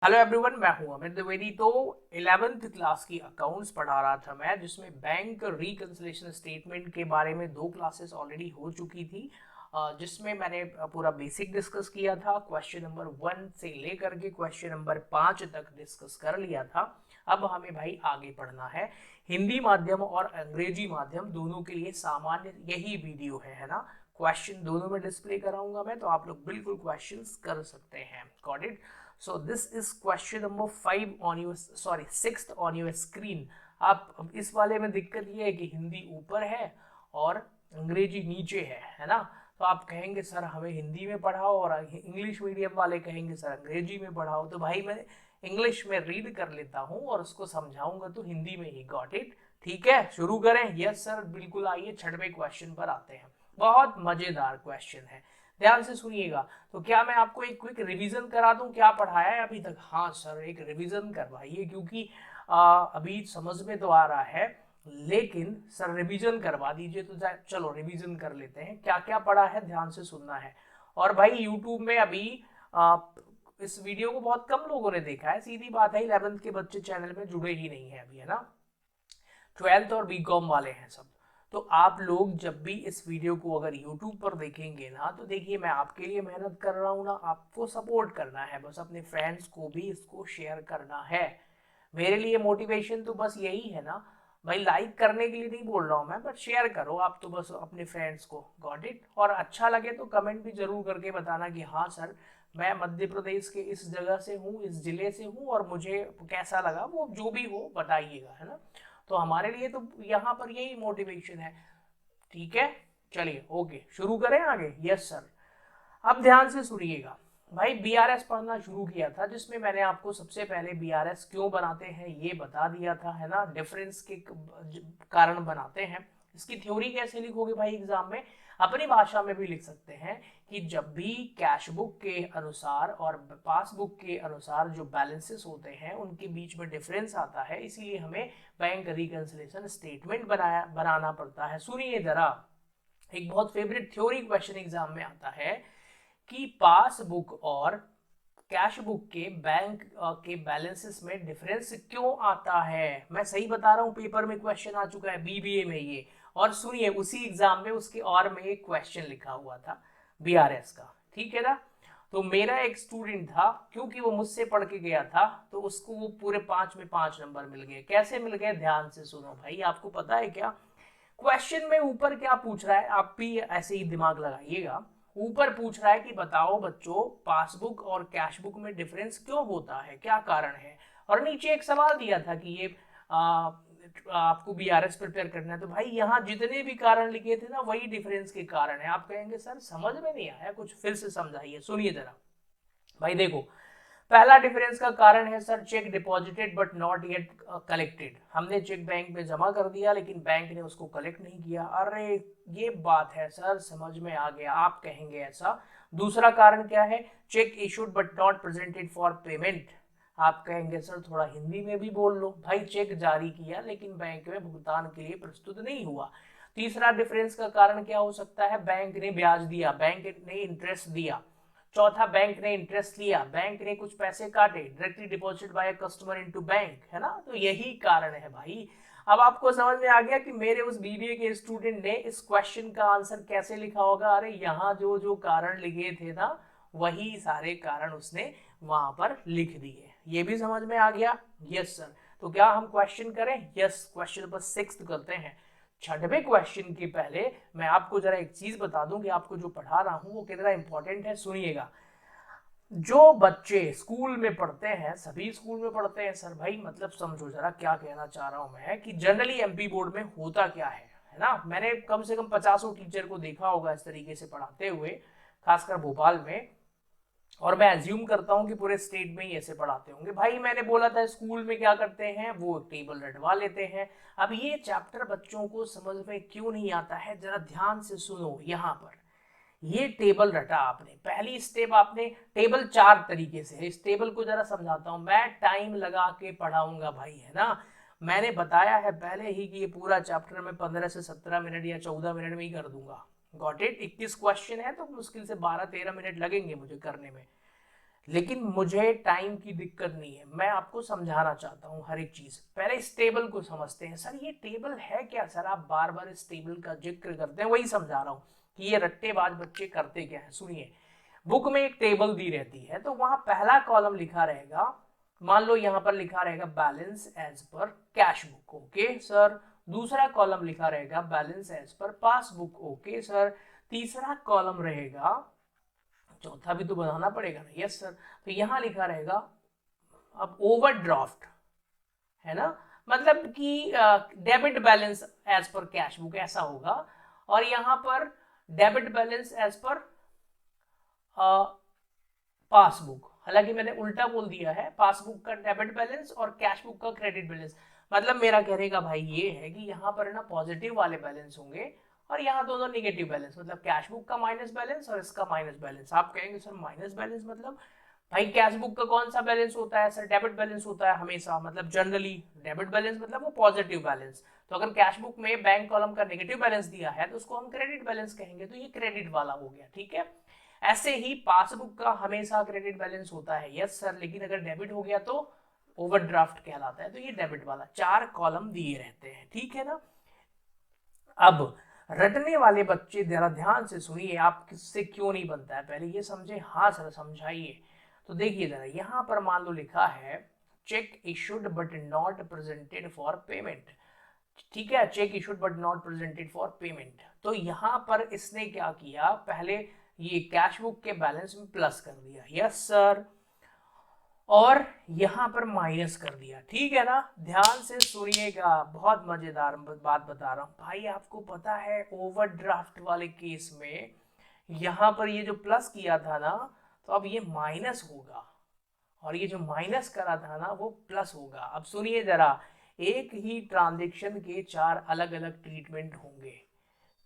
Hello everyone, मैं हूं अमित द्विवेदी। तो 11th क्लास की अकाउंट्स पढ़ा रहा था मैं, जिसमें बैंक रिकंसिलिएशन स्टेटमेंट के बारे में दो क्लासेस ऑलरेडी हो चुकी थी, जिसमें मैंने पूरा बेसिक डिस्कस किया था। क्वेश्चन नंबर 1 से लेकर के क्वेश्चन नंबर 5 तक डिस्कस कर लिया था। अब हमें भाई आगे पढ़ना है। हिंदी माध्यम और अंग्रेजी माध्यम दोनों के लिए सामान्य यही वीडियो है ना। क्वेश्चन दोनों में डिस्प्ले कराऊंगा मैं, तो आप लोग बिल्कुल क्वेश्चंस कर सकते हैं। Got it. So this is question number 5 on your sixth on your screen। आप इस वाले में दिक्कत ये है कि हिंदी ऊपर है और अंग्रेजी नीचे है ना। तो आप कहेंगे सर हमें हिंदी में पढ़ाओ, और इंग्लिश मीडियम वाले कहेंगे सर अंग्रेजी में पढ़ाओ। तो भाई मैं इंग्लिश में रीड कर लेता हूँ और उसको समझाऊंगा तो हिंदी में ही। Got it. ठीक है, शुरू करें। यस सर, बिल्कुल। आइए 6वें क्वेश्चन पर आते हैं। बहुत मजेदार क्वेश्चन है, ध्यान से सुनिएगा। तो क्या मैं आपको एक क्विक रिवीजन करा दूं क्या पढ़ाया है अभी तक? हाँ सर, एक रिवीजन करवाइए, क्योंकि अभी समझ में तो आ रहा है, लेकिन सर रिवीजन करवा दीजिए। तो चलो रिवीजन कर लेते हैं, क्या क्या पढ़ा है ध्यान से सुनना है। और भाई यूट्यूब में अभी आ, इस वीडियो को बहुत कम लोगों ने देखा है, सीधी बात है। 11th के बच्चे चैनल में जुड़े ही नहीं है अभी, है ना। 12th और बीकॉम वाले हैं सब। तो आप लोग जब भी इस वीडियो को अगर यूट्यूब पर देखेंगे ना, तो देखिए मैं आपके लिए मेहनत कर रहा हूँ ना, आपको सपोर्ट करना है, बस अपने फ्रेंड्स को भी इसको शेयर करना है। मेरे लिए मोटिवेशन तो बस यही है ना भाई, लाइक करने के लिए नहीं बोल रहा हूँ मैं, बट शेयर करो आप तो बस अपने फ्रेंड्स को। Got it. और अच्छा लगे तो कमेंट भी जरूर करके बताना कि हाँ सर, मैं मध्य प्रदेश के इस जगह से हूँ, इस जिले से हूँ, और मुझे कैसा लगा, वो जो भी हो बताइएगा, है ना। तो हमारे लिए तो यहाँ पर यही मोटिवेशन है। ठीक है, चलिए ओके, शुरू करें आगे। Yes sir. अब ध्यान से सुनिएगा भाई, बीआरएस पढ़ना शुरू किया था, जिसमें मैंने आपको सबसे पहले बीआरएस क्यों बनाते हैं ये बता दिया था, है ना। डिफरेंस के कारण बनाते हैं। इसकी थ्योरी कैसे लिखोगे भाई एग्जाम में? अपनी भाषा में भी लिख सकते हैं कि जब भी कैश बुक के अनुसार और पासबुक के अनुसार जो बैलेंसेस होते हैं उनके बीच में डिफरेंस आता है, इसीलिए हमें बैंक रिकंसिलिएशन स्टेटमेंट बनाना पड़ता है। सुनिए जरा, एक बहुत फेवरेट थ्योरी क्वेश्चन एग्जाम में आता है कि पासबुक और कैश बुक के बैंक के बैलेंसेस में डिफरेंस क्यों आता है। मैं सही बता रहा हूँ, पेपर में क्वेश्चन आ चुका है बीबीए में ये। और सुनिए, उसी एग्जाम में उसके और में एक क्वेश्चन लिखा हुआ था बीआरएस का। ठीक है ना। तो मेरा एक स्टूडेंट था, क्योंकि वो मुझसे पढ़ के गया था, तो उसको वो पूरे 5 में 5 नंबर मिल गए। कैसे मिल गए ध्यान से सुनो भाई। आपको पता है क्या क्वेश्चन में ऊपर क्या पूछ रहा है? आप भी ऐसे ही दिमाग लगाइएगा। ऊपर पूछ रहा है कि बताओ बच्चों, पासबुक और कैश बुक में डिफरेंस क्यों होता है, क्या कारण है। और नीचे एक सवाल दिया था कि ये आपको बीआरएस प्रिपेयर करना है। तो भाई यहाँ जितने भी कारण लिखे थे ना, वही डिफरेंस के कारण है। आप कहेंगे सर समझ में नहीं आया, कुछ फिर से समझाइए। सुनिए जरा भाई, देखो, पहला डिफरेंस का कारण है sir, check deposited but not yet collected. हमने चेक बैंक में जमा कर दिया, लेकिन बैंक ने उसको कलेक्ट नहीं किया। अरे ये बात है सर, समझ में आ गया, आप कहेंगे ऐसा। दूसरा कारण क्या है? Cheque issued but not presented for payment. आप कहेंगे सर थोड़ा हिंदी में भी बोल लो। भाई चेक जारी किया, लेकिन बैंक में भुगतान के लिए प्रस्तुत नहीं हुआ। तीसरा डिफरेंस का कारण क्या हो सकता है? बैंक ने ब्याज दिया, बैंक ने इंटरेस्ट दिया। चौथा, बैंक ने इंटरेस्ट लिया, बैंक ने कुछ पैसे काटे, directly deposit by customer into bank, है ना। तो यही कारण है भाई। अब आपको समझ में आ गया कि मेरे उस बीबीए के स्टूडेंट ने इस क्वेश्चन का आंसर कैसे लिखा होगा। अरे यहाँ जो जो कारण लिखे थे ना, वही सारे कारण उसने वहां पर लिख दिए। ये भी समझ में आ गया? Yes sir. तो क्या हम क्वेश्चन करें? यस, क्वेश्चन नंबर 6 करते हैं। 6वें क्वेश्चन के पहले मैं आपको जरा एक चीज बता दूं कि आपको जो पढ़ा रहा हूं वो कितना इंपॉर्टेंट है। सुनिएगा, जो बच्चे स्कूल में पढ़ते हैं, सभी स्कूल में पढ़ते हैं सर भाई, मतलब समझो जरा क्या कहना चाह रहा हूं मैं, कि जनरली एमपी बोर्ड में होता क्या है ना। मैंने कम से कम 50 टीचर को देखा होगा इस तरीके से पढ़ाते हुए, खासकर भोपाल में। और मैं एज्यूम करता हूँ कि पूरे स्टेट में ही ऐसे पढ़ाते होंगे। भाई मैंने बोला था स्कूल में क्या करते हैं, वो टेबल रटवा लेते हैं। अब ये चैप्टर बच्चों को समझ में क्यों नहीं आता है, जरा ध्यान से सुनो। यहाँ पर ये टेबल रटा आपने, पहली स्टेप आपने, टेबल 4 तरीके से है। इस टेबल को जरा समझाता हूं मैं, टाइम लगा के पढ़ाऊंगा भाई, है ना। मैंने बताया है पहले ही कि ये पूरा चैप्टर में 15 से 17 मिनट या 14 मिनट में ही कर दूंगा। Got it. 21 क्वेश्चन है तो मुश्किल से 12-13 मिनट लगेंगे मुझे करने में। लेकिन मुझे टाइम की दिक्कत नहीं है, मैं आपको समझाना चाहता हूँ हर एक चीज। पहले इस टेबल को समझते हैं। सर ये टेबल है क्या? सर आप बार बार इस टेबल का जिक्र करते हैं, वही समझा रहा हूँ कि ये रट्टेबाज बच्चे करते क्या है। सुनिए, बुक में एक टेबल दी रहती है, तो वहां पहला कॉलम लिखा रहेगा, मान लो यहां पर लिखा रहेगा balance as per cash book, okay sir. दूसरा कॉलम लिखा रहेगा balance as per passbook, okay sir. तीसरा कॉलम रहेगा, चौथा भी तो बनाना पड़ेगा ना, यस सर। तो यहां लिखा रहेगा अब ओवरड्राफ्ट, है ना, मतलब कि debit balance as per cash book ऐसा होगा। और यहां पर debit balance as per passbook, हालांकि मैंने उल्टा बोल दिया है, पासबुक का डेबिट बैलेंस और कैश बुक का क्रेडिट बैलेंस। मतलब मेरा कहने का भाई ये है कि यहाँ पर ना पॉजिटिव वाले बैलेंस होंगे और यहाँ दोनों निगेटिव बैलेंस, मतलब कैश बुक का माइनस बैलेंस और इसका माइनस बैलेंस। आप कहेंगे सर माइनस बैलेंस मतलब? भाई कैश बुक का कौन सा बैलेंस होता है? सर डेबिट बैलेंस होता है हमेशा, मतलब जनरली डेबिट बैलेंस मतलब वो पॉजिटिव बैलेंस। तो अगर कैश बुक में बैंक कॉलम का नेगेटिव बैलेंस दिया है तो उसको हम क्रेडिट बैलेंस कहेंगे, तो ये क्रेडिट वाला हो गया, ठीक है। ऐसे ही पासबुक का हमेशा क्रेडिट बैलेंस होता है, यस सर, लेकिन अगर डेबिट हो गया तो ओवरड्राफ्ट कहलाता है, तो ये डेबिट वाला। 4 कॉलम दिए रहते हैं, ठीक है ना। अब रटने वाले बच्चे जरा ध्यान से सुनिए, आप किससे क्यों नहीं बनता है पहले ये समझे। हाँ सर समझाइए। तो देखिए जरा, यहां पर मान लो लिखा है cheque issued but not presented for payment, ठीक है, cheque issued but not presented for payment. तो यहां पर इसने क्या किया, पहले ये कैश बुक के बैलेंस में प्लस कर दिया, यस सर, और यहां पर माइनस कर दिया, ठीक है ना। ध्यान से सुनिएगा, बहुत मजेदार बात बता रहा हूं भाई। आपको पता है ओवरड्राफ्ट वाले केस में यहां पर ये जो प्लस किया था ना, तो अब ये माइनस होगा, और ये जो माइनस करा था ना वो प्लस होगा। अब सुनिए जरा, एक ही ट्रांजेक्शन के 4 अलग अलग ट्रीटमेंट होंगे।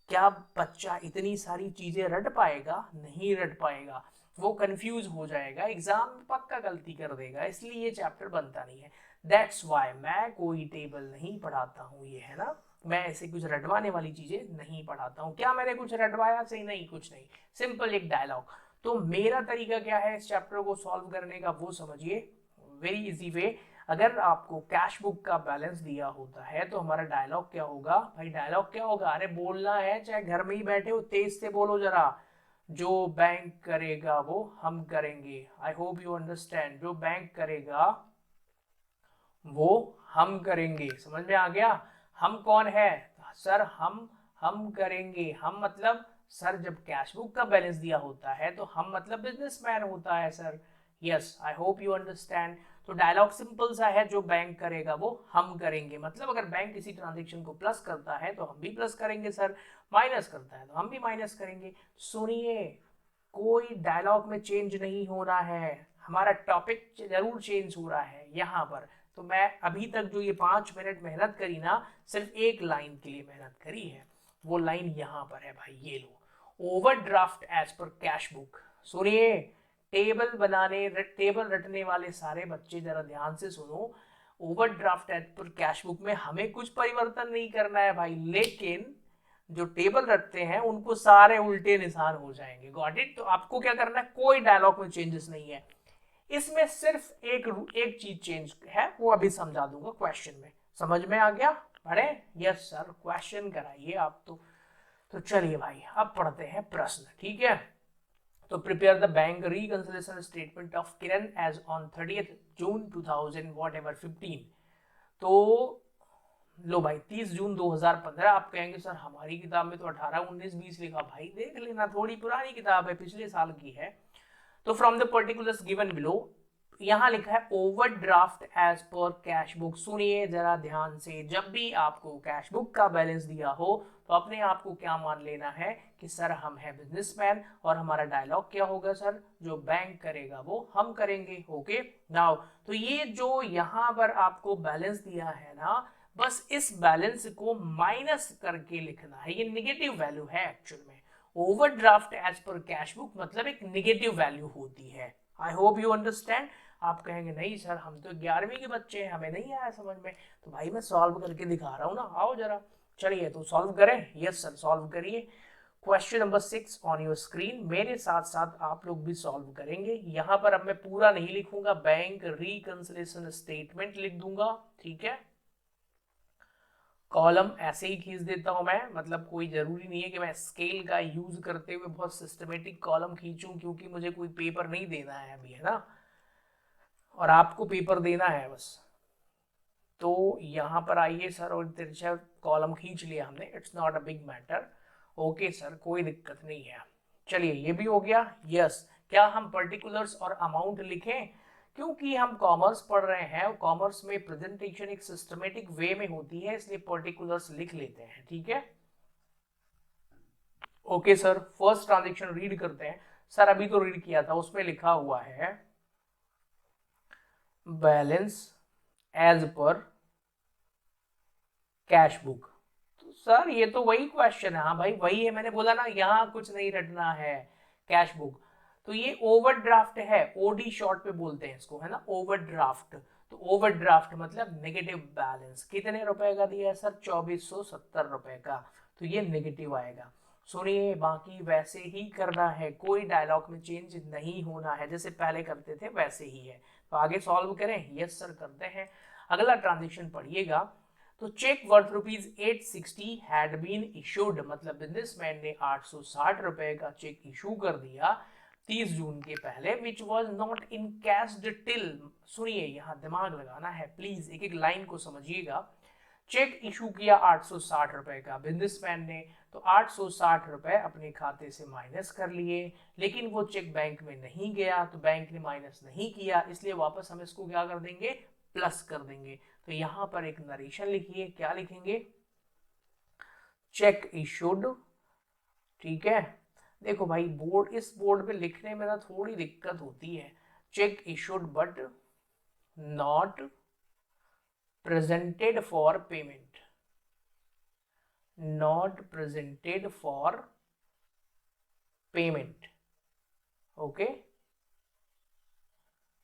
क्या बच्चा इतनी सारी चीजें रट पाएगा? नहीं रट पाएगा, वो कंफ्यूज हो जाएगा, एग्जाम में पक्का गलती कर देगा, इसलिए ये चैप्टर बनता नहीं है। दैट्स वाई मैं कोई टेबल नहीं पढ़ाता हूँ, ये है ना, मैं ऐसे कुछ रटवाने वाली चीजें नहीं पढ़ाता हूँ। क्या मैंने कुछ रटवाया? सही नहीं, कुछ नहीं, सिंपल एक डायलॉग। तो मेरा तरीका क्या है इस चैप्टर को सॉल्व करने का, वो समझिए, वेरी इजी वे। अगर आपको कैश बुक का बैलेंस दिया होता है तो हमारा डायलॉग क्या होगा भाई? डायलॉग क्या होगा? अरे बोलना है, चाहे घर में ही बैठे हो तेज से बोलो जरा। जो बैंक करेगा वो हम करेंगे, आई होप यू अंडरस्टैंड, जो बैंक करेगा वो हम करेंगे, समझ में आ गया। हम कौन है सर? हम करेंगे, हम मतलब सर जब कैश बुक का बैलेंस दिया होता है तो हम मतलब बिजनेसमैन होता है sir. Yes, I hope you understand. तो डायलॉग सिंपल सा है, जो बैंक करेगा वो हम करेंगे, मतलब अगर बैंक किसी ट्रांजेक्शन को प्लस करता है तो हम भी प्लस करेंगे सर, माइनस करता है तो हम भी माइनस करेंगे। सुनिए, कोई डायलॉग में चेंज नहीं हो रहा है, हमारा टॉपिक जरूर चेंज हो रहा है यहाँ पर। तो मैं अभी तक जो ये 5 मिनट मेहनत करी ना, सिर्फ एक लाइन के लिए मेहनत करी है, वो लाइन यहाँ पर है भाई, ये लो, overdraft as per cash book. सुनिए, टेबल बनाने, टेबल रटने वाले सारे बच्चे जरा ध्यान से सुनो। Overdraft as per cash book में हमें कुछ परिवर्तन नहीं करना है भाई, लेकिन जो टेबल रखते हैं उनको सारे उल्टे निशान हो जाएंगे, गॉट इट। तो आपको क्या करना है, कोई डायलॉग में चेंजेस नहीं है, इसमें सिर्फ एक चीज चेंज है, वो अभी समझा दूंगा क्वेश्चन में। समझ में आ गया? अरे यस सर, क्वेश्चन कराइए आप तो चलिए भाई अब पढ़ते हैं प्रश्न, ठीक है। तो prepare the bank reconciliation statement of Kiran as on 30th June 2000 whatever 15। तो लो भाई 30 जून 2015। आप कहेंगे सर हमारी किताब में तो 18, 19, 20 लिखा। भाई देख लेना, थोड़ी पुरानी किताब है, पिछले साल की है। तो from the particulars given below, यहां लिखा है overdraft as per cash book. सुनिए जरा ध्यान से, जब भी आपको कैश बुक का बैलेंस दिया हो तो अपने आप को क्या मान लेना है कि सर हम है बिजनेसमैन, और हमारा डायलॉग क्या होगा सर? जो बैंक करेगा वो हम करेंगे, ओके नाउ। तो ये जो यहां पर आपको बैलेंस दिया है ना, बस इस बैलेंस को माइनस करके लिखना है, ये निगेटिव वैल्यू है एक्चुअल में। Overdraft as per cash book मतलब एक निगेटिव वैल्यू होती है, आई होप यू अंडरस्टैंड। आप कहेंगे नहीं सर हम तो 11वीं के बच्चे हैं, हमें नहीं आया समझ में। तो भाई मैं सॉल्व करके दिखा रहा हूँ ना, आओ जरा। चलिए तो सॉल्व करें, यस सर सॉल्व करिए। Question number 6 on your screen, मेरे साथ साथ आप लोग भी सॉल्व करेंगे। यहाँ पर अब मैं पूरा नहीं लिखूंगा, बैंक रिकंसिलिएशन स्टेटमेंट लिख दूंगा, ठीक है। कॉलम ऐसे ही खींच देता हूं मैं, मतलब कोई जरूरी नहीं है कि मैं स्केल का यूज करते हुए बहुत सिस्टमेटिक कॉलम खींचूं, क्योंकि मुझे कोई पेपर नहीं देना है अभी, है ना, और आपको पेपर देना है बस। तो यहाँ पर आइए सर, और तिरछा कॉलम खींच लिया हमने, it's not a big matter. Okay sir, कोई दिक्कत नहीं है। चलिए ये भी हो गया। यस, क्या हम पर्टिकुलर्स और अमाउंट लिखें? क्योंकि हम कॉमर्स पढ़ रहे हैं और कॉमर्स में प्रेजेंटेशन एक सिस्टमेटिक वे में होती है, इसलिए पर्टिकुलर्स लिख लेते हैं, ठीक है। Okay sir, first transaction read करते हैं। सर अभी तो रीड किया था, उसमें लिखा हुआ है balance as per cash book. तो सर ये तो वही क्वेश्चन है, हाँ भाई वही है, मैंने बोला ना यहाँ कुछ नहीं रटना है, कैश बुक। तो ये ओवरड्राफ्ट है, ओडी शॉर्ट पे बोलते हैं इसको, है ना, ओवरड्राफ्ट। तो ओवरड्राफ्ट मतलब नेगेटिव बैलेंस। कितने रुपए का दिया है सर? 2470 रुपए का। तो ये नेगेटिव आएगा। सुनिए, बाकी वैसे ही करना है, कोई डायलॉग में चेंज नहीं होना है, जैसे पहले करते थे वैसे ही है। तो आगे सॉल्व करें? यस सर करते हैं। अगला ट्रांजेक्शन पढ़िएगा। तो cheque worth ₹860 had been issued, मतलब बिजनेसमैन ने 860 रुपए का चेक इशू कर दिया 30 जून के पहले, विच was not in cash till. सुनिए, यहाँ दिमाग लगाना है प्लीज, एक एक लाइन को समझिएगा। चेक इशू किया 860 रुपए का बिजनेसमैन ने, तो 860 रुपए अपने खाते से माइनस कर लिए, लेकिन वो चेक बैंक में नहीं गया, तो बैंक ने माइनस नहीं किया, इसलिए वापस हम इसको क्या कर देंगे? प्लस कर देंगे। तो यहां पर एक नरेशन लिखिए, क्या लिखेंगे? चेक इशूड, ठीक है। देखो भाई, बोर्ड, इस बोर्ड पे लिखने में ना थोड़ी दिक्कत होती है। Cheque issued but not presented for payment, not presented for payment. Okay,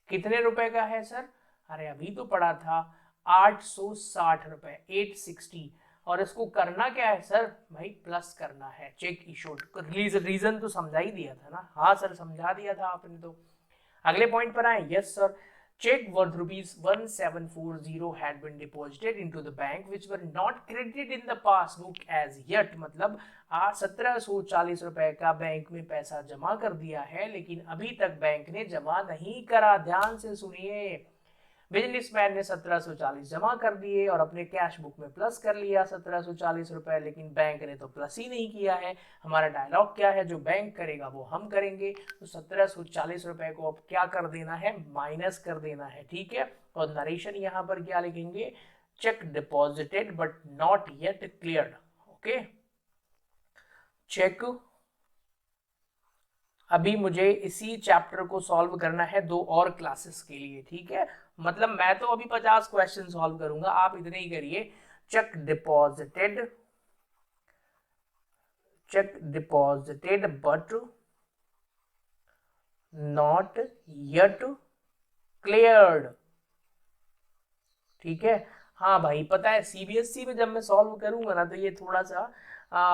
कितने रुपए का है सर? अरे अभी तो पढ़ा था 860 रुपए, 860। और इसको करना क्या है सर? भाई प्लस करना है। चेक इशूड, रीजन तो समझा ही दिया था ना। हाँ सर समझा दिया था आपने तो। अगले पॉइंट पर आए। Yes sir, check worth ₹1740 had been deposited into the bank which were not credited in the passbook as yet, मतलब 1740 रुपए का बैंक में पैसा जमा कर दिया है, लेकिन अभी तक बैंक ने जमा नहीं करा। ध्यान से सुनिए, बिजनेसमैन ने 1740 जमा कर दिए और अपने कैश बुक में प्लस कर लिया 1740 रुपए, लेकिन बैंक ने तो प्लस ही नहीं किया है। हमारा डायलॉग क्या है? जो बैंक करेगा वो हम करेंगे। तो 1740 रुपए को अब क्या कर देना है? माइनस कर देना है, ठीक है। और नरेशन यहाँ पर क्या लिखेंगे? Cheque deposited but not yet cleared. Okay, cheque, अभी मुझे इसी चैप्टर को सॉल्व करना है 2 और क्लासेस के लिए, ठीक है। मतलब मैं तो अभी 50 क्वेश्चन सॉल्व करूंगा, आप इतने ही करिए। Check deposited, cheque deposited but not yet cleared, ठीक है। हाँ भाई, पता है सीबीएसई में जब मैं सॉल्व करूंगा ना, तो ये थोड़ा सा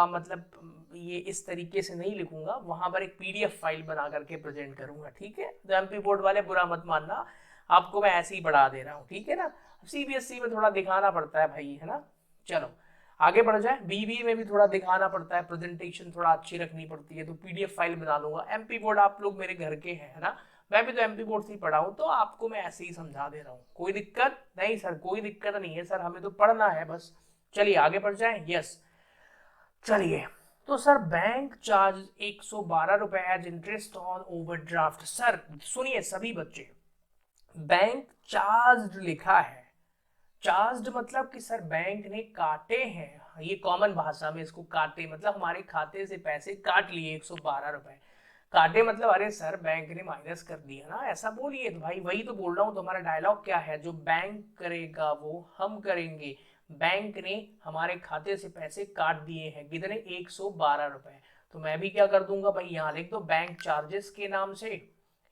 मतलब ये इस तरीके से नहीं लिखूंगा, वहां पर एक पीडीएफ फाइल बना करके प्रेजेंट करूंगा, ठीक है। तो एमपी बोर्ड वाले बुरा मत मानना, आपको मैं ऐसे ही पढ़ा दे रहा हूँ, ठीक है ना। सीबीएसई में थोड़ा दिखाना पड़ता है भाई, है ना। चलो आगे बढ़ जाए। बीबीए में भी थोड़ा दिखाना पड़ता है, प्रेजेंटेशन थोड़ा अच्छी रखनी पड़ती है, तो पीडीएफ फाइल बना लूंगा। एमपी बोर्ड आप लोग मेरे घर के हैं, है ना, मैं भी तो एमपी बोर्ड से ही पढ़ा हूँ, तो आपको मैं ऐसे ही समझा दे रहा हूँ। कोई दिक्कत नहीं सर, कोई दिक्कत नहीं है सर, हमें तो पढ़ना है बस। चलिए आगे बढ़ जाए। यस, चलिए। तो सर बैंक चार्ज 112 रुपए as interest on overdraft. Sir सुनिए सभी बच्चे, बैंक चार्ज लिखा है। चार्ज मतलब कि सर बैंक ने काटे हैं, ये कॉमन भाषा में इसको काटे मतलब हमारे खाते से पैसे काट लिए 112 रुपए। काटे मतलब अरे सर बैंक ने माइनस कर दिया ना, ऐसा बोलिए। तो भाई वही तो बोल रहा हूँ, तो हमारा डायलॉग क्या है? जो बैंक करेगा वो हम करेंगे। बैंक ने हमारे खाते से पैसे काट दिए हैं, कितने? 112 रुपए। तो मैं भी क्या कर दूंगा भाई, यहाँ लिख दो बैंक चार्जेस के नाम से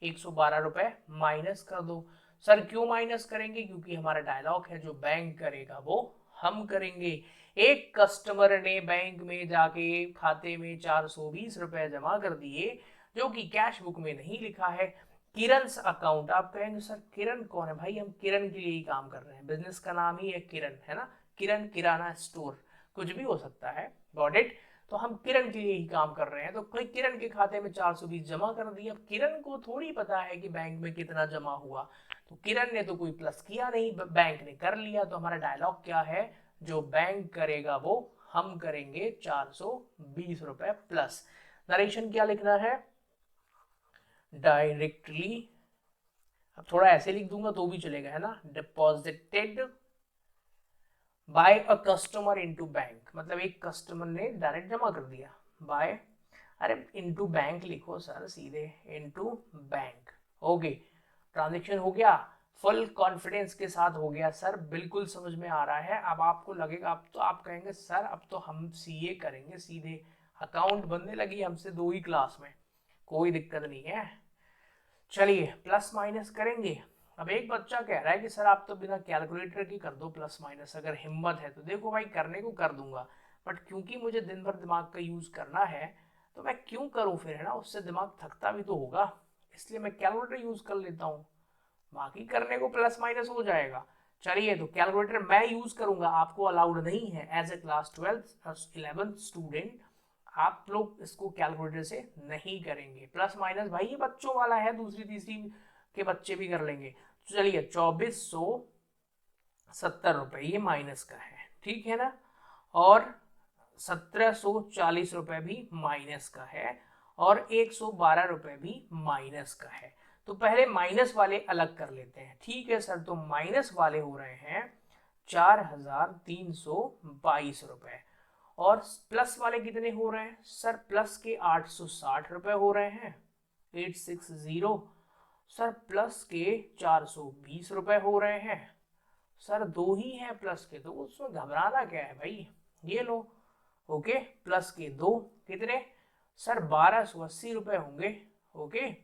112 रुपए माइनस कर दो। सर क्यों माइनस करेंगे? क्योंकि हमारा डायलॉग है जो बैंक करेगा वो हम करेंगे। एक कस्टमर ने बैंक में जाके खाते में 420 रुपए जमा कर दिए जो कि कैश बुक में नहीं लिखा है। किरण अकाउंट, आप कहेंगे सर किरण कौन है भाई, हम किरण के लिए ही काम कर रहे हैं, बिजनेस का नाम ही है किरण, है ना, किरण किराना स्टोर, कुछ भी हो सकता है, गॉट इट। तो हम किरण के लिए ही काम कर रहे हैं, तो कोई किरण के खाते में 420 जमा कर दिया। अब किरण को थोड़ी पता है कि बैंक में कितना जमा हुआ, तो किरण ने तो कोई प्लस किया नहीं, बैंक ने कर लिया। तो हमारा डायलॉग क्या है, जो बैंक करेगा वो हम करेंगे 420 रुपए प्लस। नरेशन क्या लिखना है, डायरेक्टली, अब थोड़ा ऐसे लिख दूंगा तो भी चलेगा, है ना, deposited by a customer into bank, मतलब एक कस्टमर ने डायरेक्ट जमा कर दिया, बाय, अरे इनटू बैंक लिखो सर सीधे, इनटू बैंक, ओके। ट्रांजेक्शन हो गया, फुल कॉन्फिडेंस के साथ हो गया सर, बिल्कुल समझ में आ रहा है। अब आपको लगेगा, अब तो आप कहेंगे सर अब तो हम सीए करेंगे सीधे, अकाउंट बनने लगी हमसे 2 ही क्लास में, कोई दिक्कत नहीं है। चलिए प्लस माइनस करेंगे। अब एक बच्चा कह रहा है कि सर आप तो बिना कैलकुलेटर की कर दो प्लस माइनस, अगर हिम्मत है तो। देखो भाई करने को कर दूंगा, बट क्योंकि मुझे दिन भर दिमाग का यूज करना है तो मैं क्यों करूं फिर, है ना, उससे दिमाग थकता भी तो होगा, इसलिए मैं कैलकुलेटर यूज कर लेता हूँ, बाकी करने को प्लस माइनस हो जाएगा। चलिए तो कैलकुलेटर मैं यूज करूंगा, आपको अलाउड नहीं है as a class 12th 11th student, आप लोग इसको कैलकुलेटर से नहीं करेंगे। प्लस माइनस भाई ये बच्चों वाला है, दूसरी तीसरी के बच्चे भी कर लेंगे। तो चलिए 2470 रुपए ये माइनस का है, ठीक है ना, और 1740 रुपए भी माइनस का है, और 112 रुपए भी माइनस का है। तो पहले माइनस वाले अलग कर लेते हैं, ठीक है सर। तो माइनस वाले हो रहे हैं 4322 रुपए, और प्लस वाले कितने हो रहे हैं सर, प्लस के 860 रुपए हो रहे हैं, 860। सर प्लस के 420 रुपए हो रहे हैं, सर 2 ही हैं प्लस के, तो उसमें घबराना क्या है भाई, ये लो, ओके। प्लस के 2 कितने सर, 1280 रुपए होंगे, ओके।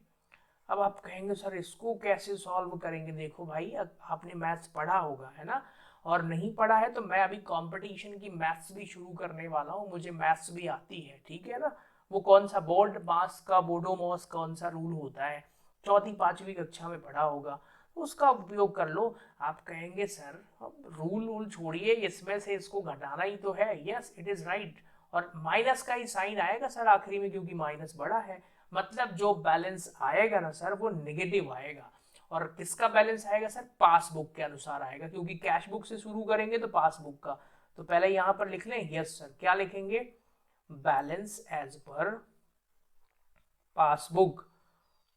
अब आप कहेंगे सर इसको कैसे सॉल्व करेंगे, देखो भाई आपने मैथ्स पढ़ा होगा, है ना, और नहीं पढ़ा है तो मैं अभी कंपटीशन की मैथ्स भी शुरू करने वाला हूँ, मुझे मैथ्स भी आती है, ठीक है ना। वो कौन सा बोर्ड मास का बोडोमॉस कौन सा रूल होता है, 4th 5वीं कक्षा में पढ़ा होगा, उसका उपयोग कर लो। आप कहेंगे सर अब रूल छोड़िए, इसमें से इसको घटाना ही तो है, यस इट इज राइट, और माइनस का ही साइन आएगा सर आखिरी में, क्योंकि माइनस बड़ा है, मतलब जो बैलेंस आएगा ना सर वो नेगेटिव आएगा। और किसका बैलेंस आएगा सर, पासबुक के अनुसार आएगा, क्योंकि कैश बुक से शुरू करेंगे तो पासबुक का। तो पहले यहां पर लिख लें, यस सर, क्या लिखेंगे, बैलेंस एज पर पासबुक,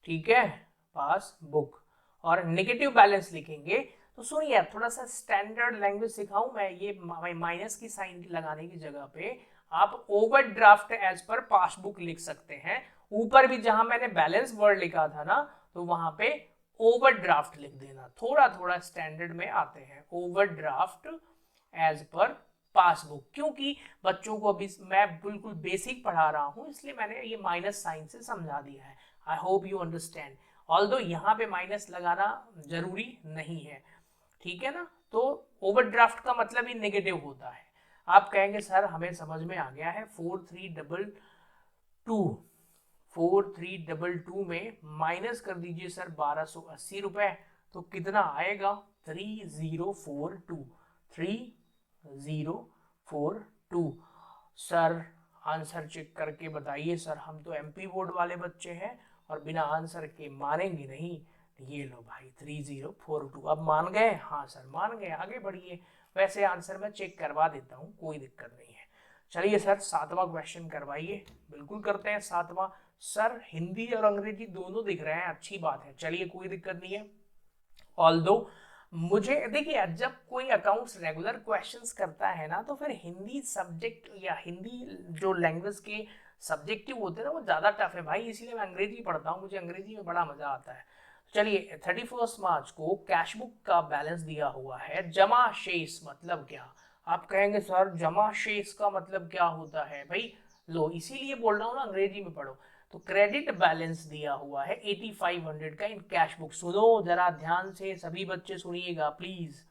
ठीक है, पासबुक। और नेगेटिव बैलेंस लिखेंगे, तो सुनिए थोड़ा सा स्टैंडर्ड लैंग्वेज सिखाऊं मैं, ये माइनस की साइन लगाने की जगह पे आप ओवरड्राफ्ट एज पर पासबुक लिख सकते हैं। ऊपर भी जहां मैंने बैलेंस वर्ड लिखा था ना, तो वहां पे ओवरड्राफ्ट लिख देना, थोड़ा थोड़ा स्टैंडर्ड में आते हैं, ओवरड्राफ्ट एज पर पासबुक, क्योंकि बच्चों को अभी मैं बिल्कुल बेसिक पढ़ा रहा हूं, इसलिए मैंने ये माइनस साइन से समझा दिया है। I hope you understand, although यहाँ पे माइनस लगाना जरूरी नहीं है, ठीक है ना। तो ओवरड्राफ्ट का मतलब ही नेगेटिव होता है। आप कहेंगे सर हमें समझ में आ गया है, 4322 में माइनस कर दीजिए सर 1280 रुपए, तो कितना आएगा, 3042 सर आंसर चेक करके बताइए सर, हम तो एमपी बोर्ड वाले बच्चे हैं और बिना आंसर के मानेंगे नहीं। ये लो भाई 3042, अब मान गए, हाँ सर मान गए, आगे बढ़िए। वैसे आंसर मैं चेक करवा देता हूँ, कोई दिक्कत नहीं है। चलिए सर 7वां क्वेश्चन करवाइए, बिल्कुल करते हैं 7वां। सर हिंदी और अंग्रेजी दोनों दिख रहे हैं, अच्छी बात है, चलिए कोई दिक्कत नहीं है। ऑल्दो मुझे देखिए, जब कोई अकाउंट्स रेगुलर क्वेश्चंस करता है ना, तो फिर हिंदी सब्जेक्ट या हिंदी जो लैंग्वेज के सब्जेक्टिव होते हैं ना, वो ज़्यादा टफ है भाई, इसलिए मैं अंग्रेजी पढ़ता हूँ, मुझे अंग्रेजी में बड़ा मजा आता है। चलिए 31 मार्च को कैश बुक का बैलेंस दिया हुआ है, जमा शेष मतलब क्या। आप कहेंगे सर जमा शेष का मतलब क्या होता है भाई, लो इसीलिए बोल रहा हूँ ना अंग्रेजी में पढ़ो। तो क्रेडिट बैलेंस दिया हुआ है 8500 का इन कैश बुक। सुनो जरा ध्यान से, सभी बच्चे सुनिएगा प्लीज।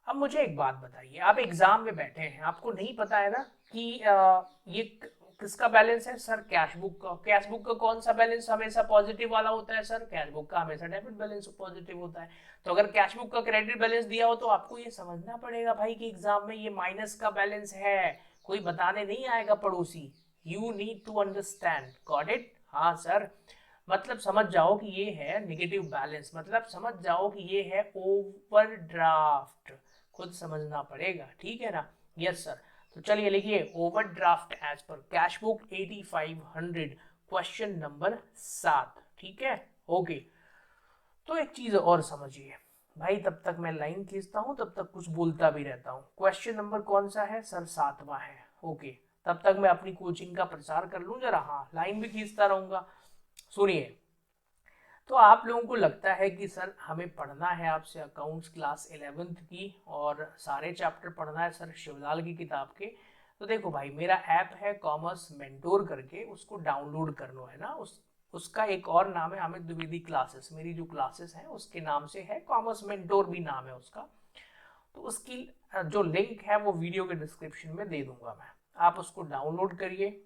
अब मुझे एक बात बताइए, आप एग्जाम में बैठे हैं, आपको नहीं पता है ना कि ये किसका बैलेंस है सर? कैश बुक का। कैश बुक का कौन सा बैलेंस हमेशा पॉजिटिव वाला होता है सर? कैश बुक का हमेशा डेबिट बैलेंस पॉजिटिव होता है। तो अगर कैश बुक का क्रेडिट बैलेंस दिया हो तो आपको ये समझना पड़ेगा भाई कि एग्जाम में ये माइनस का बैलेंस है, कोई बताने नहीं आएगा पड़ोसी। You need to understand, got it? हाँ सर, मतलब समझ जाओ कि ये है निगेटिव बैलेंस, मतलब समझ जाओ कि ये है ओवरड्राफ्ट, खुद समझना पड़ेगा, ठीक है ना? Yes sir. तो चलिए लिखिए, overdraft as per cash book 8500, question number 7, ठीक है? ओके। तो एक चीज और समझिए भाई, तब तक मैं लाइन खींचता हूं, तब तक कुछ बोलता भी रहता हूं। क्वेश्चन नंबर कौन सा है सर? 7वां है। ओके, तब तक मैं अपनी कोचिंग का प्रचार कर लूं जरा, हाँ लाइन भी खींचता रहूंगा। सुनिए, तो आप लोगों को लगता है कि सर हमें पढ़ना है आपसे अकाउंट्स क्लास 11th की और सारे चैप्टर पढ़ना है सर शिवलाल की किताब के। तो देखो भाई, मेरा ऐप है कॉमर्स मेंटोर करके, उसको डाउनलोड करना है ना। उसका एक और नाम है अमित द्विवेदी क्लासेस, मेरी जो क्लासेस हैं उसके नाम से है, कॉमर्स मेंटोर भी नाम है उसका। तो उसकी जो लिंक है वो वीडियो के डिस्क्रिप्शन में दे दूंगा मैं, आप उसको डाउनलोड करिए।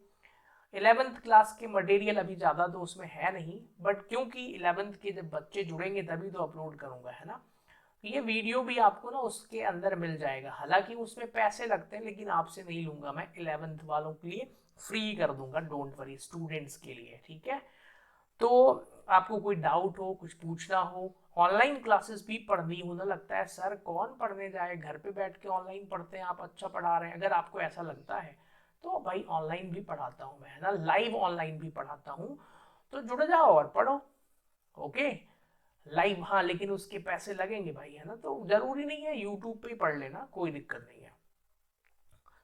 11th क्लास के मटेरियल अभी ज़्यादा तो उसमें है नहीं, बट क्योंकि 11th के जब बच्चे जुड़ेंगे तभी तो अपलोड करूंगा, है ना? ये वीडियो भी आपको ना उसके अंदर मिल जाएगा, हालांकि उसमें पैसे लगते हैं लेकिन आपसे नहीं लूंगा मैं, 11th वालों के लिए फ्री कर दूंगा, डोंट वरी, स्टूडेंट्स के लिए, ठीक है? तो आपको कोई डाउट हो, कुछ पूछना हो, ऑनलाइन क्लासेस भी पढ़नी हो ना, लगता है सर कौन पढ़ने जाए, घर पे बैठ के ऑनलाइन पढ़ते हैं, आप अच्छा पढ़ा रहे हैं, अगर आपको ऐसा लगता है तो भाई ऑनलाइन भी पढ़ाता हूँ मैं, है ना, लाइव ऑनलाइन भी पढ़ाता हूँ। तो जुड़ जाओ और पढ़ो। ओके, लाइव, हाँ लेकिन उसके पैसे लगेंगे भाई, है ना? तो जरूरी नहीं है, यूट्यूब पे ही पढ़ लेना, कोई दिक्कत नहीं है।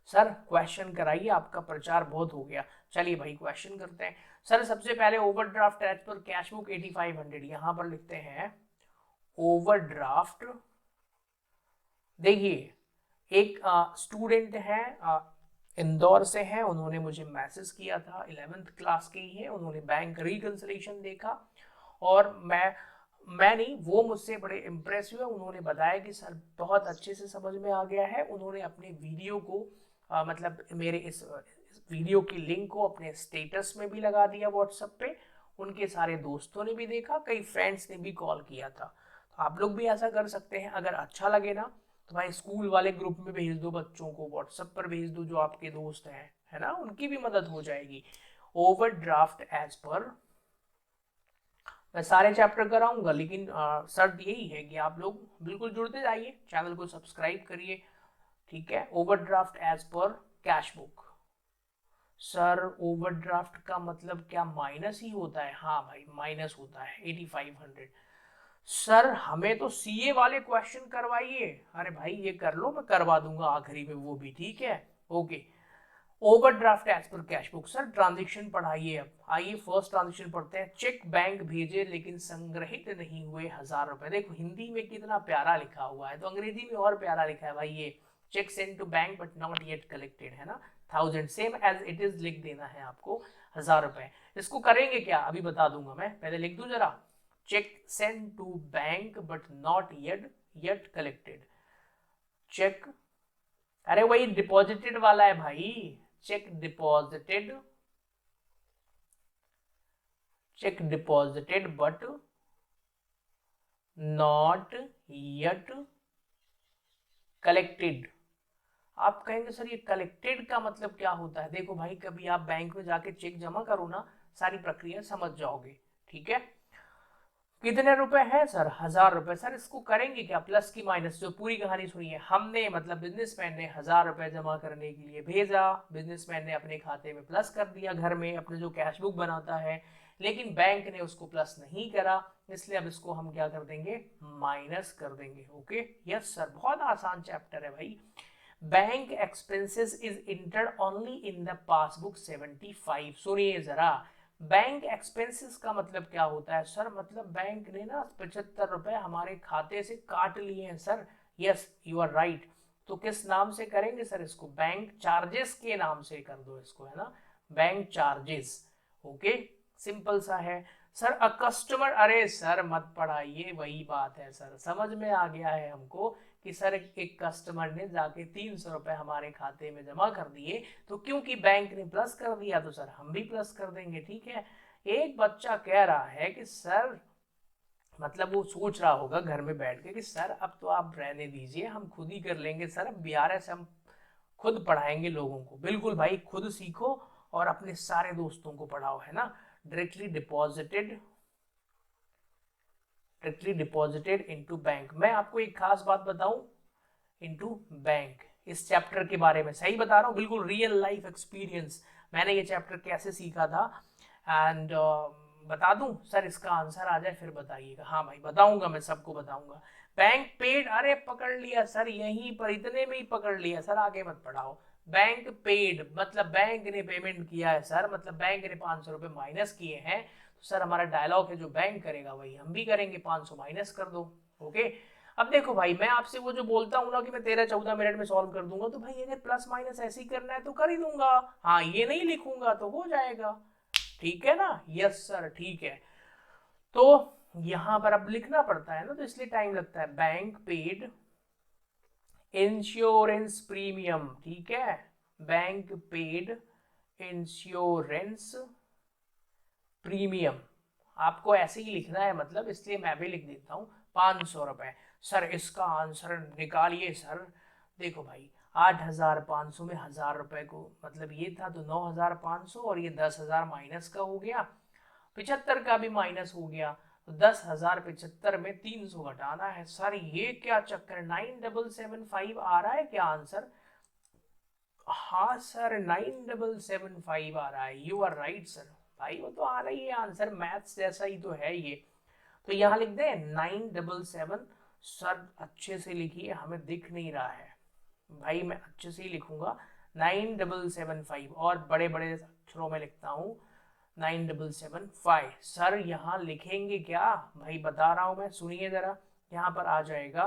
सर क्वेश्चन कराइए, आपका प्रचार बहुत हो गया। चलिए भाई क्वेश्चन करते हैं। सर सबसे पहले overdraft as per cash book 8500, यहां पर लिखते हैं ओवरड्राफ्ट। देखिए, एक स्टूडेंट है, इंदौर से है, उन्होंने मुझे मैसेज किया था, 11th क्लास के ही है, उन्होंने बैंक रिकंसिलिएशन देखा और मैं नहीं, वो मुझसे बड़े इम्प्रेस हुए। उन्होंने बताया कि सर बहुत अच्छे से समझ में आ गया है। उन्होंने अपने वीडियो को मतलब मेरे इस वीडियो की लिंक को अपने स्टेटस में भी लगा दिया व्हाट्सएप पे, उनके सारे दोस्तों ने भी देखा, कई फ्रेंड्स ने भी कॉल किया था। तो आप लोग भी ऐसा कर सकते हैं, अगर अच्छा लगे ना तो भाई स्कूल वाले ग्रुप में भेज दो, बच्चों को व्हाट्सएप पर भेज दो जो आपके दोस्त हैं, है ना, उनकी भी मदद हो जाएगी। ओवरड्राफ्ट एज पर, मैं सारे चैप्टर कराऊंगा लेकिन शर्त यही है कि आप लोग बिल्कुल जुड़ते जाइए, चैनल को सब्सक्राइब करिए, ठीक है? Overdraft as per cash book. Sir overdraft का मतलब क्या माइनस ही होता है? हाँ भाई माइनस होता है 8500। सर हमें तो सीए वाले क्वेश्चन करवाइए। अरे भाई ये कर लो, मैं करवा दूंगा आखिरी में वो भी, ठीक है? Okay, overdraft as per cash book. Sir transaction पढ़ाइए। अब आइए फर्स्ट ट्रांजेक्शन पढ़ते हैं। चेक बैंक भेजे लेकिन संग्रहित नहीं हुए 1000 रुपए। देखो हिंदी में कितना प्यारा लिखा हुआ है, तो अंग्रेजी में और प्यारा लिखा है भाई, ये cheque send to bank but not yet collected, है ना, 1000, सेम एज इट इज लिख देना है आपको, 1000 रुपए। इसको करेंगे क्या अभी बता दूंगा मैं, पहले लिख दूं जरा, cheque send to bank but not yet collected. Cheque, अरे वही डिपॉजिटेड वाला है भाई, cheque deposited, cheque deposited but not yet collected. आप कहेंगे सर ये कलेक्टेड का मतलब क्या होता है? देखो भाई, कभी आप बैंक में जाके चेक जमा करो ना, सारी प्रक्रिया समझ जाओगे, ठीक है? कितने रुपए हैं सर? 1000 रुपए। सर इसको करेंगे क्या, प्लस की माइनस? जो पूरी कहानी सुनिए, हमने मतलब बिजनेसमैन ने 1000 रुपए जमा करने के लिए भेजा, बिजनेसमैन ने अपने खाते में प्लस कर दिया घर में, अपने जो कैश बुक बनाता है, लेकिन बैंक ने उसको प्लस नहीं करा, इसलिए अब इसको हम क्या कर देंगे, माइनस कर देंगे। ओके, यस सर, बहुत आसान चैप्टर है भाई। Bank expenses is entered only in the passbook 75। सुनिए जरा, बैंक एक्सपेंसेस का मतलब क्या होता है सर? मतलब बैंक ने ना 75 रुपए हमारे खाते से काट लिए हैं sir. Yes you are right. तो किस नाम से करेंगे सर इसको? बैंक चार्जेस के नाम से कर दो इसको, है ना, बैंक चार्जेस। ओके, सिंपल सा है। सर अ कस्टमर, अरे सर मत पढ़ाइए, वही बात है सर, समझ में आ गया है हमको कि सर एक कस्टमर ने जाके 300 रुपए हमारे खाते में जमा कर दिए, तो क्योंकि बैंक ने प्लस कर दिया तो सर हम भी प्लस कर देंगे, ठीक है। एक बच्चा कह रहा है कि सर, मतलब वो सोच रहा होगा घर में बैठ के कि सर अब तो आप रहने दीजिए, हम खुद ही कर लेंगे सर, अब बिहार से हम खुद पढ़ाएंगे लोगों को। बिल्कुल भाई, खुद सीखो और अपने सारे दोस्तों को पढ़ाओ, है ना। Directly deposited, directly deposited into bank. मैं आपको एक खास बात बताऊं, इनटू बैंक, इस चैप्टर के बारे में सही बता रहा हूँ, बिल्कुल रियल लाइफ एक्सपीरियंस, मैंने ये चैप्टर कैसे सीखा था। एंड बता दूं सर, इसका आंसर आ जाए फिर बताइएगा। हाँ भाई बताऊंगा, मैं सबको बताऊंगा। बैंक पेड, अरे पकड़ लिया सर, यहीं पर इतने में ही पकड़ लिया सर, आगे मत पढ़ाओ। बैंक पेड मतलब बैंक ने पेमेंट किया है सर, मतलब बैंक ने 500 रुपए माइनस किए हैं, तो सर हमारा डायलॉग है जो बैंक करेगा वही हम भी करेंगे, 500 माइनस कर दो। ओके। अब देखो भाई, मैं आपसे वो जो बोलता हूँ ना कि मैं 13-14 मिनट में सॉल्व कर दूंगा, तो भाई अगर प्लस माइनस ऐसे ही करना है तो कर ही दूंगा, हाँ ये नहीं लिखूंगा तो हो जाएगा, ठीक है ना। यस सर, ठीक है। तो यहां पर अब लिखना पड़ता है ना, तो इसलिए टाइम लगता है। बैंक पेड इंश्योरेंस प्रीमियम, ठीक है, बैंक पेड इंश्योरेंस प्रीमियम, आपको ऐसे ही लिखना है, मतलब इसलिए मैं भी लिख देता हूँ 500 रुपए। सर इसका आंसर निकालिए सर। देखो भाई, 8,500 में 1,000 रुपए को मतलब ये था, तो 9,500, और ये 10,000 माइनस का हो गया, 75 का भी माइनस हो गया, तो 10,000 75 में 300 घटाना है। सर ये क्या चक्कर, 9,775 आ रहा है क्या आंसर? हाँ सर, 9,775 आ रहा है, यू आर राइट सर। भाई वो तो आ रही है आंसर, मैथ्स जैसा ही तो है ये। तो यहाँ लिख दे 977। सर अच्छे से लिखिए, हमें दिख नहीं रहा है भाई, मैं अच्छे से ही लिखूंगा, 9,775, और बड़े बड़े अक्षरों में लिखता हूँ 9,775। सर यहाँ लिखेंगे क्या भाई, बता रहा हूँ मैं, सुनिए जरा। यहाँ पर आ जाएगा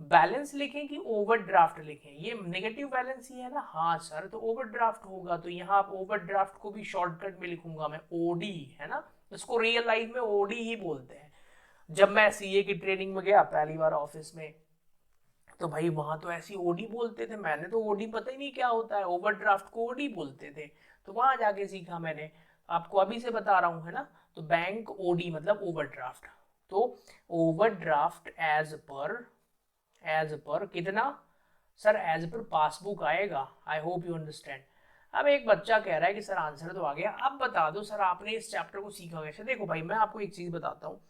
बैलेंस लिखें कि ओवरड्राफ्ट लिखें, ये नेगेटिव बैलेंस ही है ना। हाँ सर, तो ओवरड्राफ्ट होगा, तो यहाँ आप ओवरड्राफ्ट को भी शॉर्टकट में लिखूंगा मैं, ओडी, है ना। इसको रियल लाइफ में ओडी ही बोलते हैं। जब मैं सीए की ट्रेनिंग में गया पहली बार ऑफिस में, तो भाई वहां तो ऐसी ओडी बोलते थे, मैंने तो ओडी पता ही नहीं क्या होता है, ओवरड्राफ्ट को ओडी बोलते थे, तो वहां जाके सीखा मैंने, आपको अभी से बता रहा हूँ, है ना। तो बैंक ओडी मतलब ओवरड्राफ्ट, तो ओवरड्राफ्ट एज पर कितना सर, एज पर पासबुक आएगा। आई होप यू अंडरस्टैंड। अब एक बच्चा कह रहा है कि सर आंसर तो आ गया, अब बता दो सर आपने इस चैप्टर को सीखा कैसे। देखो भाई, मैं आपको एक चीज बताता हूँ,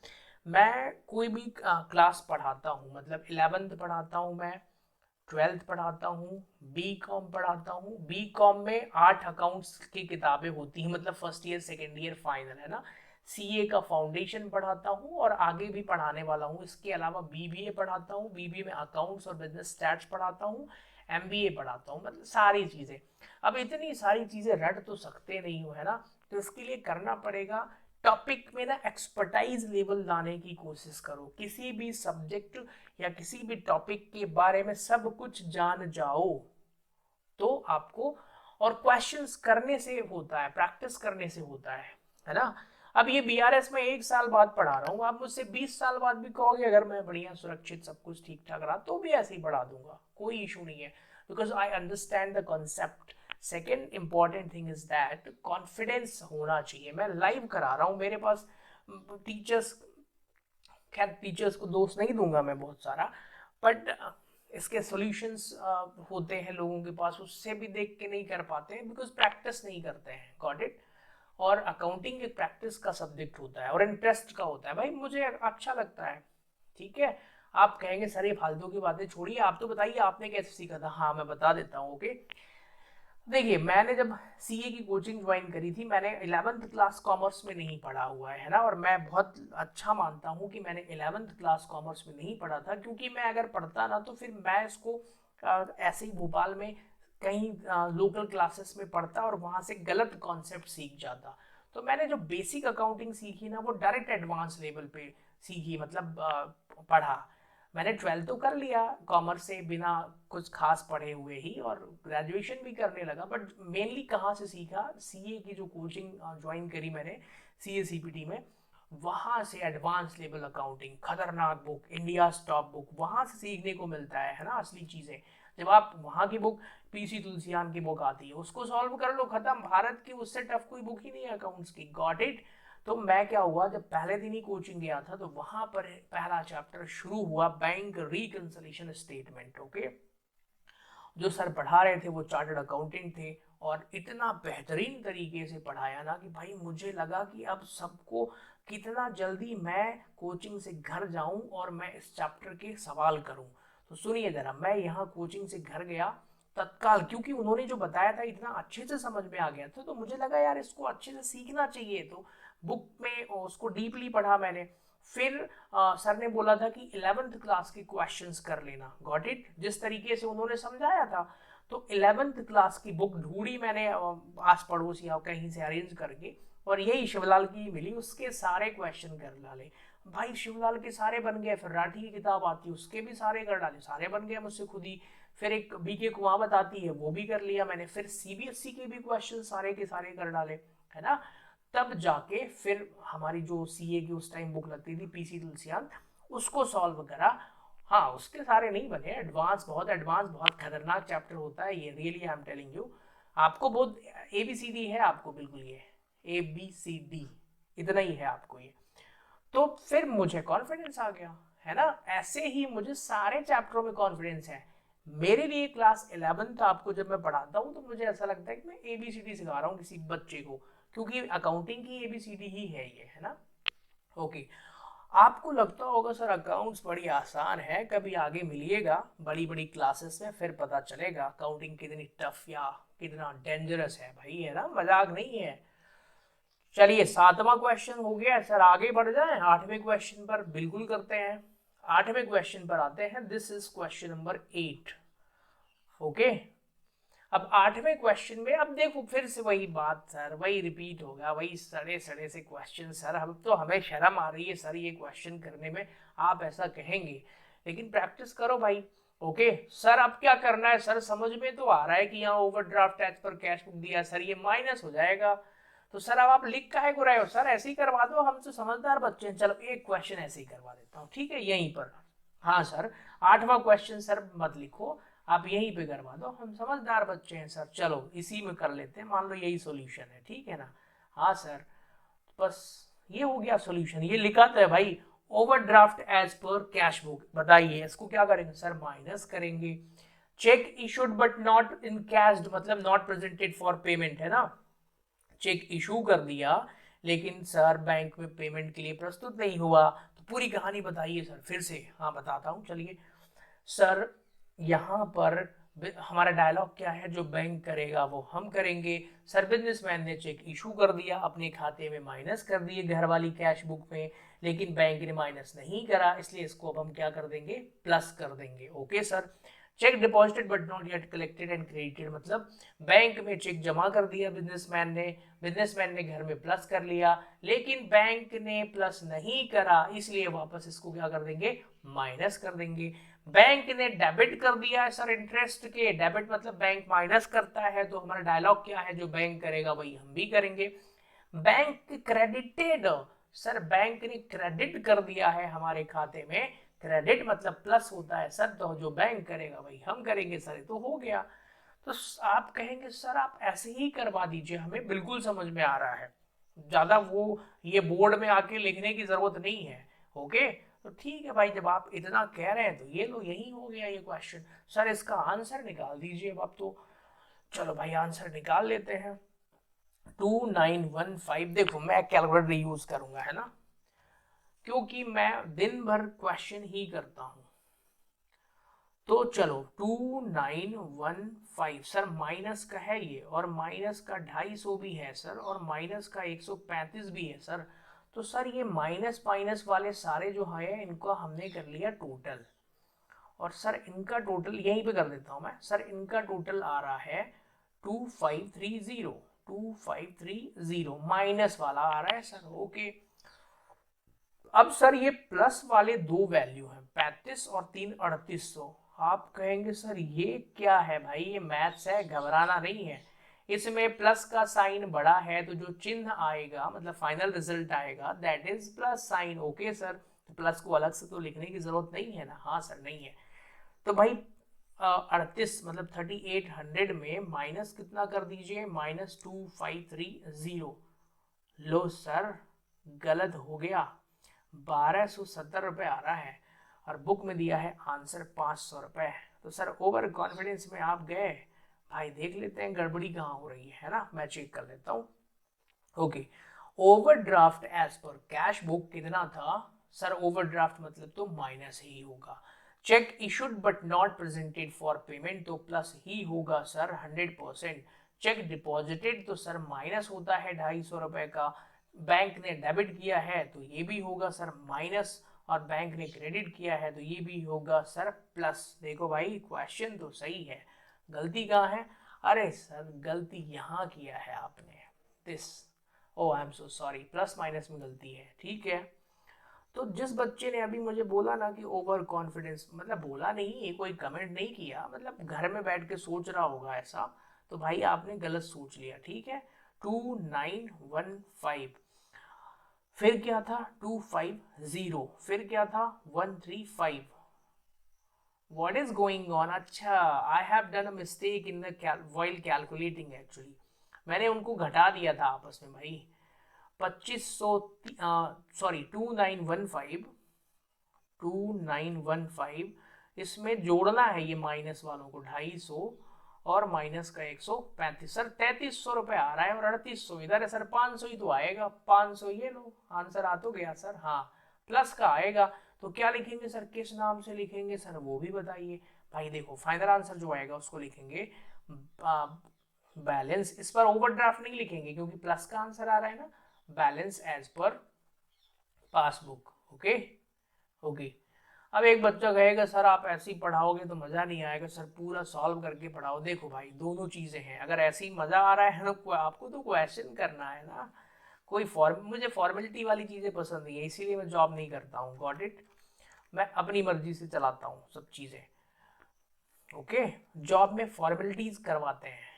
मैं कोई भी क्लास पढ़ाता हूँ, मतलब 11th पढ़ाता हूँ मैं, 12th पढ़ाता हूँ, बी कॉम पढ़ाता हूँ। बी कॉम में 8 अकाउंट्स की किताबें होती हैं, मतलब first year second year final, है ना। सीए का फाउंडेशन पढ़ाता हूँ और आगे भी पढ़ाने वाला हूँ, इसके अलावा बीबीए पढ़ाता हूँ, बीबीए में अकाउंट्स और बिजनेस स्टैट्स पढ़ाता हूँ, एमबीए पढ़ाता हूँ, मतलब सारी चीज़ें। अब इतनी सारी चीज़ें रट तो सकते नहीं हो, है ना, तो इसके लिए करना पड़ेगा, टॉपिक में ना एक्सपर्टाइज लेवल लाने की कोशिश करो, किसी भी सब्जेक्ट या किसी भी टॉपिक के बारे में सब कुछ जान जाओ, तो आपको, और क्वेश्चंस करने से होता है, प्रैक्टिस करने से होता है ना। अब ये बीआरएस में 1 साल बाद पढ़ा रहा हूँ, आप मुझसे 20 साल बाद भी कहोगे, अगर मैं बढ़िया सुरक्षित सब कुछ ठीक ठाक रहा तो भी ऐसे ही पढ़ा दूंगा, कोई इशू नहीं है, because I understand the concept. Second important thing is that confidence होना चाहिए। मैं लाइव करा रहा हूँ, मेरे पास टीचर्स, खैर टीचर्स को दोष नहीं दूंगा मैं बहुत सारा, बट इसके सॉल्यूशंस होते हैं लोगों के पास, उससे भी देख के नहीं कर पाते हैं, बिकॉज प्रैक्टिस नहीं करते हैं, गॉट इट। और अकाउंटिंग एक प्रैक्टिस का सब्जेक्ट होता है और इंटरेस्ट का होता है, भाई मुझे अच्छा लगता है, ठीक है। आप कहेंगे सर ये फालतू की बातें छोड़िए, आप तो बताइए आपने कैसे सीखा था। हाँ मैं बता देता हूँ, ओके। देखिए, मैंने जब सीए की कोचिंग ज्वाइन करी थी, मैंने 11th क्लास कॉमर्स में नहीं पढ़ा हुआ है ना, और मैं बहुत अच्छा मानता हूँ कि मैंने 11th क्लास कॉमर्स में नहीं पढ़ा था, क्योंकि मैं अगर पढ़ता ना तो फिर मैं इसको ऐसे ही भोपाल में कहीं लोकल क्लासेस में पढ़ता और वहाँ से गलत कॉन्सेप्ट सीख जाता। तो मैंने जो बेसिक अकाउंटिंग सीखी ना, वो डायरेक्ट एडवांस लेवल पे सीखी, मतलब पढ़ा। मैंने 12th तो कर लिया कॉमर्स से बिना कुछ खास पढ़े हुए ही, और ग्रेजुएशन भी करने लगा, बट मेनली कहाँ से सीखा, सीए की जो कोचिंग ज्वाइन करी मैंने, सीए सीपीटी में, वहां से एडवांस लेवल अकाउंटिंग, खतरनाक बुक, इंडिया टॉप बुक, वहां से सीखने को मिलता है ना असली चीजें। जब आप वहां की बुक, पीसी तुलसियान की बुक आती है, उसको सॉल्व कर लो, खत्म। भारत की उससे टफ कोई बुक ही नहीं है अकाउंट्स की। Got it. तो मैं क्या हुआ, जब पहले दिन ही कोचिंग गया था तो वहां पर पहला चैप्टर शुरू हुआ, बैंक रिकंसिलिएशन स्टेटमेंट। ओके, जो सर पढ़ा रहे थे वो चार्टर्ड अकाउंटेंट थे, और इतना बेहतरीन तरीके से पढ़ाया ना कि भाई मुझे लगा कि अब सबको, कितना जल्दी मैं कोचिंग से घर जाऊं और मैं इस चैप्टर के सवाल करूं। तो सुनिए जरा, मैं यहाँ कोचिंग से घर गया तत्काल, क्योंकि उन्होंने जो बताया था इतना अच्छे से समझ में आ गया था, तो मुझे लगा यार इसको अच्छे से सीखना चाहिए। तो बुक में उसको डीपली पढ़ा मैंने। फिर सर ने बोला था कि 11th क्लास के क्वेश्चंस कर लेना। Got it. जिस तरीके से उन्होंने समझाया था, तो 11th क्लास की बुक ढूंढी मैंने आस पड़ोस या कहीं से अरेंज करके, और यही शिवलाल की मिली, उसके सारे क्वेश्चन कर डाले भाई। शिवलाल के सारे बन गए। फिर राठी की किताब आती है, उसके भी सारे कर डाले, सारे बन गए मुझसे खुद ही। फिर एक बीके कुमावत आती है, वो भी कर लिया मैंने। फिर सीबीएसई के भी क्वेश्चन सारे के सारे कर डाले, है ना। तब जाके फिर हमारी जो सीए की उस टाइम बुक लगती थी, पीसी तुलसियान, उसको सॉल्व करा। हाँ, उसके सारे नहीं बने, एडवांस, बहुत एडवांस, बहुत खतरनाक चैप्टर होता है ये, really I am telling you. आपको बहुत एबीसीडी है आपको, बिल्कुल ये एबीसीडी इतना ही है आपको ये। तो फिर मुझे कॉन्फिडेंस आ गया, है ना। ऐसे ही मुझे सारे चैप्टरों में कॉन्फिडेंस है। मेरे लिए क्लास 11th आपको जब मैं पढ़ाता हूँ तो मुझे ऐसा लगता है कि मैं एबीसीडी सिखा रहा हूँ किसी बच्चे को, क्योंकि अकाउंटिंग की एबीसीडी ही है ये, है ना। ओके। आपको लगता होगा सर अकाउंट्स बड़ी आसान है, कभी आगे मिलिएगा बड़ी बड़ी क्लासेस में, फिर पता चलेगा अकाउंटिंग कितनी टफ या कितना डेंजरस है भाई, है ना, मजाक नहीं है। चलिए 7वां क्वेश्चन हो गया सर, आगे बढ़ जाएं 8वें क्वेश्चन पर, बिल्कुल करते हैं। 8वें क्वेश्चन पर आते हैं। This is question number 8। Okay. अब 8वें क्वेश्चन में, अब देखो फिर से वही बात सर, वही रिपीट होगा, वही सड़े सड़े से क्वेश्चन। सर हम तो, हमें शर्म आ रही है सर ये क्वेश्चन करने में, आप ऐसा कहेंगे, लेकिन प्रैक्टिस करो भाई। ओके सर, अब क्या करना है सर, समझ में तो आ रहा है कि यहाँ overdraft as per cash book दिया सर, ये माइनस हो जाएगा। तो सर अब आप लिख काहे को रहे हो सर, ऐसे ही करवा दो, हम तो समझदार बच्चे हैं। चलो एक क्वेश्चन ऐसे ही करवा देता हूँ, ठीक है, यहीं पर। हाँ सर, 8वां क्वेश्चन सर मत लिखो, आप यहीं पे करवा दो, हम समझदार बच्चे हैं सर। चलो इसी में कर लेते हैं, मान लो यही सॉल्यूशन है, ठीक है ना। हाँ सर, बस ये हो गया सॉल्यूशन, ये लिखा तो है भाई, overdraft as per cash book. बताइए इसको क्या करेंगे सर, माइनस करेंगे। Cheque issued but not encashed, मतलब नॉट प्रेजेंटेड फॉर पेमेंट, है ना। चेक इशू कर दिया लेकिन सर बैंक में पेमेंट के लिए प्रस्तुत नहीं हुआ। तो पूरी कहानी बताइए सर फिर से। हाँ बताता हूँ, चलिए सर। यहाँ पर हमारा डायलॉग क्या है, जो बैंक करेगा वो हम करेंगे। सर बिजनेसमैन ने चेक इशू कर दिया, अपने खाते में माइनस कर दिए घर वाली कैश बुक में, लेकिन बैंक ने माइनस नहीं करा, इसलिए इसको अब हम क्या कर देंगे, प्लस कर देंगे। Okay sir. Check deposited but not yet collected and credited, मतलब बैंक में चेक जमा कर दिया बिजनेसमैन ने घर में प्लस कर लिया, लेकिन बैंक ने प्लस नहीं करा, इसलिए वापस इसको क्या कर देंगे, माइनस कर देंगे। बैंक ने डेबिट कर दिया है सर इंटरेस्ट के, डेबिट मतलब बैंक माइनस करता है, तो हमारा डायलॉग क्या है, जो बैंक करेगा वही हम भी करेंगे। बैंक क्रेडिटेड, सर बैंक ने क्रेडिट कर दिया है हमारे खाते में, क्रेडिट मतलब प्लस होता है सर, तो जो बैंक करेगा वही हम करेंगे सर, तो हो गया। तो आप कहेंगे सर आप ऐसे ही करवा दीजिए, हमें बिल्कुल समझ में आ रहा है, ज्यादा वो ये बोर्ड में आके लिखने की जरूरत नहीं है। ओके, तो ठीक है भाई, जब आप इतना कह रहे हैं तो ये लो, यही हो गया ये क्वेश्चन। सर इसका आंसर निकाल दीजिए अब आप तो। चलो भाई आंसर निकाल लेते हैं। 2915, देखो मैं कैलकुलेटर यूज करूंगा, है ना, क्योंकि मैं दिन भर क्वेश्चन ही करता हूं। तो चलो 2915 सर, माइनस का है ये, और माइनस का 250 भी है सर, और माइनस का 135 भी है सर। तो सर ये माइनस माइनस वाले सारे जो है इनको हमने कर लिया टोटल, और सर इनका टोटल यहीं पे कर देता हूं मैं सर, इनका टोटल आ रहा है 2530, 2530 माइनस वाला आ रहा है सर। ओके, अब सर ये प्लस वाले दो वैल्यू हैं 35 और 3 3800। आप कहेंगे सर ये क्या है भाई, ये मैथ्स है, घबराना नहीं है, इसमें प्लस का साइन बड़ा है तो जो चिन्ह आएगा मतलब फाइनल रिजल्ट आएगा that is plus sign. Okay sir, तो प्लस को अलग से तो लिखने की जरूरत नहीं है ना? हाँ सर नहीं है। तो भाई 38 मतलब 3800 में माइनस कितना कर दीजिए, -2530। लो सर गलत हो गया, 1270 रुपये आ रहा है और बुक में दिया है आंसर 500 रुपये। तो सर ओवर कॉन्फिडेंस में आप गए भाई। देख लेते हैं गड़बड़ी कहाँ हो रही है ना, मैं चेक कर लेता हूँ। Okay, overdraft as per cash book कितना था सर? ओवरड्राफ्ट मतलब तो माइनस ही होगा। Cheque issued but not presented for payment तो प्लस ही होगा सर 100%। चेक डिपॉजिटेड तो सर माइनस होता है 250 रुपए का। बैंक ने डेबिट किया है तो ये भी होगा सर माइनस, और बैंक ने क्रेडिट किया है तो ये भी होगा सर प्लस। देखो भाई क्वेश्चन तो सही है, गलती कहाँ है? अरे सर गलती यहाँ किया है आपने, this. Oh I am so sorry, plus minus में गलती है, ठीक है। तो जिस बच्चे ने अभी मुझे बोला ना कि ओवर कॉन्फिडेंस, मतलब बोला नहीं, कोई कमेंट नहीं किया, मतलब घर में बैठ के सोच रहा होगा ऐसा, तो भाई आपने गलत सोच लिया, ठीक है। 2915, फिर क्या था 250, फिर क्या था 135। What is going on? अच्छा, I have done a mistake in the while calculating actually. मैंने उनको घटा दिया था आपस में भाई। 2500 सॉरी 2915 इसमें जोड़ना है ये माइनस वालों को 250 और माइनस का 135। सर 3300 रुपये आ रहा है और 3800 इधर है सर, 500 ही तो आएगा। 500 ये लो, आंसर आ तो गया सर। हाँ प्लस का आएगा तो क्या लिखेंगे सर, किस नाम से लिखेंगे सर वो भी बताइए। भाई देखो फाइनल आंसर जो आएगा उसको लिखेंगे बैलेंस। इस पर ओवरड्राफ्ट नहीं लिखेंगे क्योंकि प्लस का आंसर आ रहा है ना। Balance as per passbook. Okay okay. अब एक बच्चा कहेगा सर आप ऐसे ही पढ़ाओगे तो मज़ा नहीं आएगा सर, पूरा सॉल्व करके पढ़ाओ। देखो भाई दोनों चीज़ें हैं, अगर ऐसे ही मज़ा आ रहा है ना आपको तो क्वेश्चन करना है ना। कोई मुझे फॉर्मेलिटी वाली चीज़ें पसंद नहीं है, इसीलिए मैं जॉब नहीं करता हूँ। Got it? मैं अपनी मर्जी से चलाता हूँ सब चीज़ें। ओके, जॉब में फॉर्मेलिटीज करवाते हैं।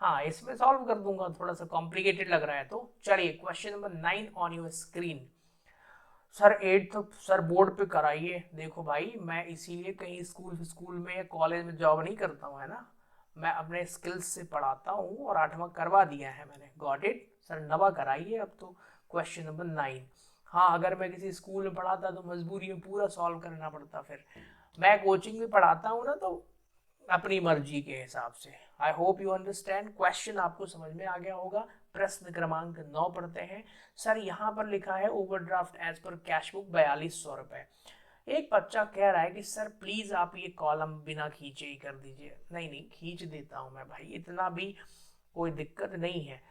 हाँ इसमें सॉल्व कर दूंगा, थोड़ा सा कॉम्प्लिकेटेड लग रहा है तो चलिए। Question number 9 on your screen. Sir 8th sir board पे कराइए। देखो भाई मैं इसीलिए कहीं स्कूल में या कॉलेज में जॉब नहीं करता हूँ है ना, मैं अपने स्किल्स से पढ़ाता हूँ और 8वां करवा दिया है मैंने। Got it? सर 9वां कराइए अब तो। Question number 9। हाँ अगर मैं किसी स्कूल में पढ़ाता तो मजबूरी में पूरा सॉल्व करना पड़ता, फिर मैं कोचिंग में पढ़ाता हूँ ना तो अपनी मर्जी के हिसाब से। आई होप यू अंडरस्टैंड। क्वेश्चन आपको समझ में आ गया होगा। प्रश्न क्रमांक 9 पढ़ते हैं। सर यहाँ पर लिखा है overdraft as per cash book 4200 रुपए। एक बच्चा कह रहा है कि सर प्लीज आप ये कॉलम बिना खींचे ही कर दीजिए। नहीं नहीं खींच देता हूँ मैं भाई, इतना भी कोई दिक्कत नहीं है।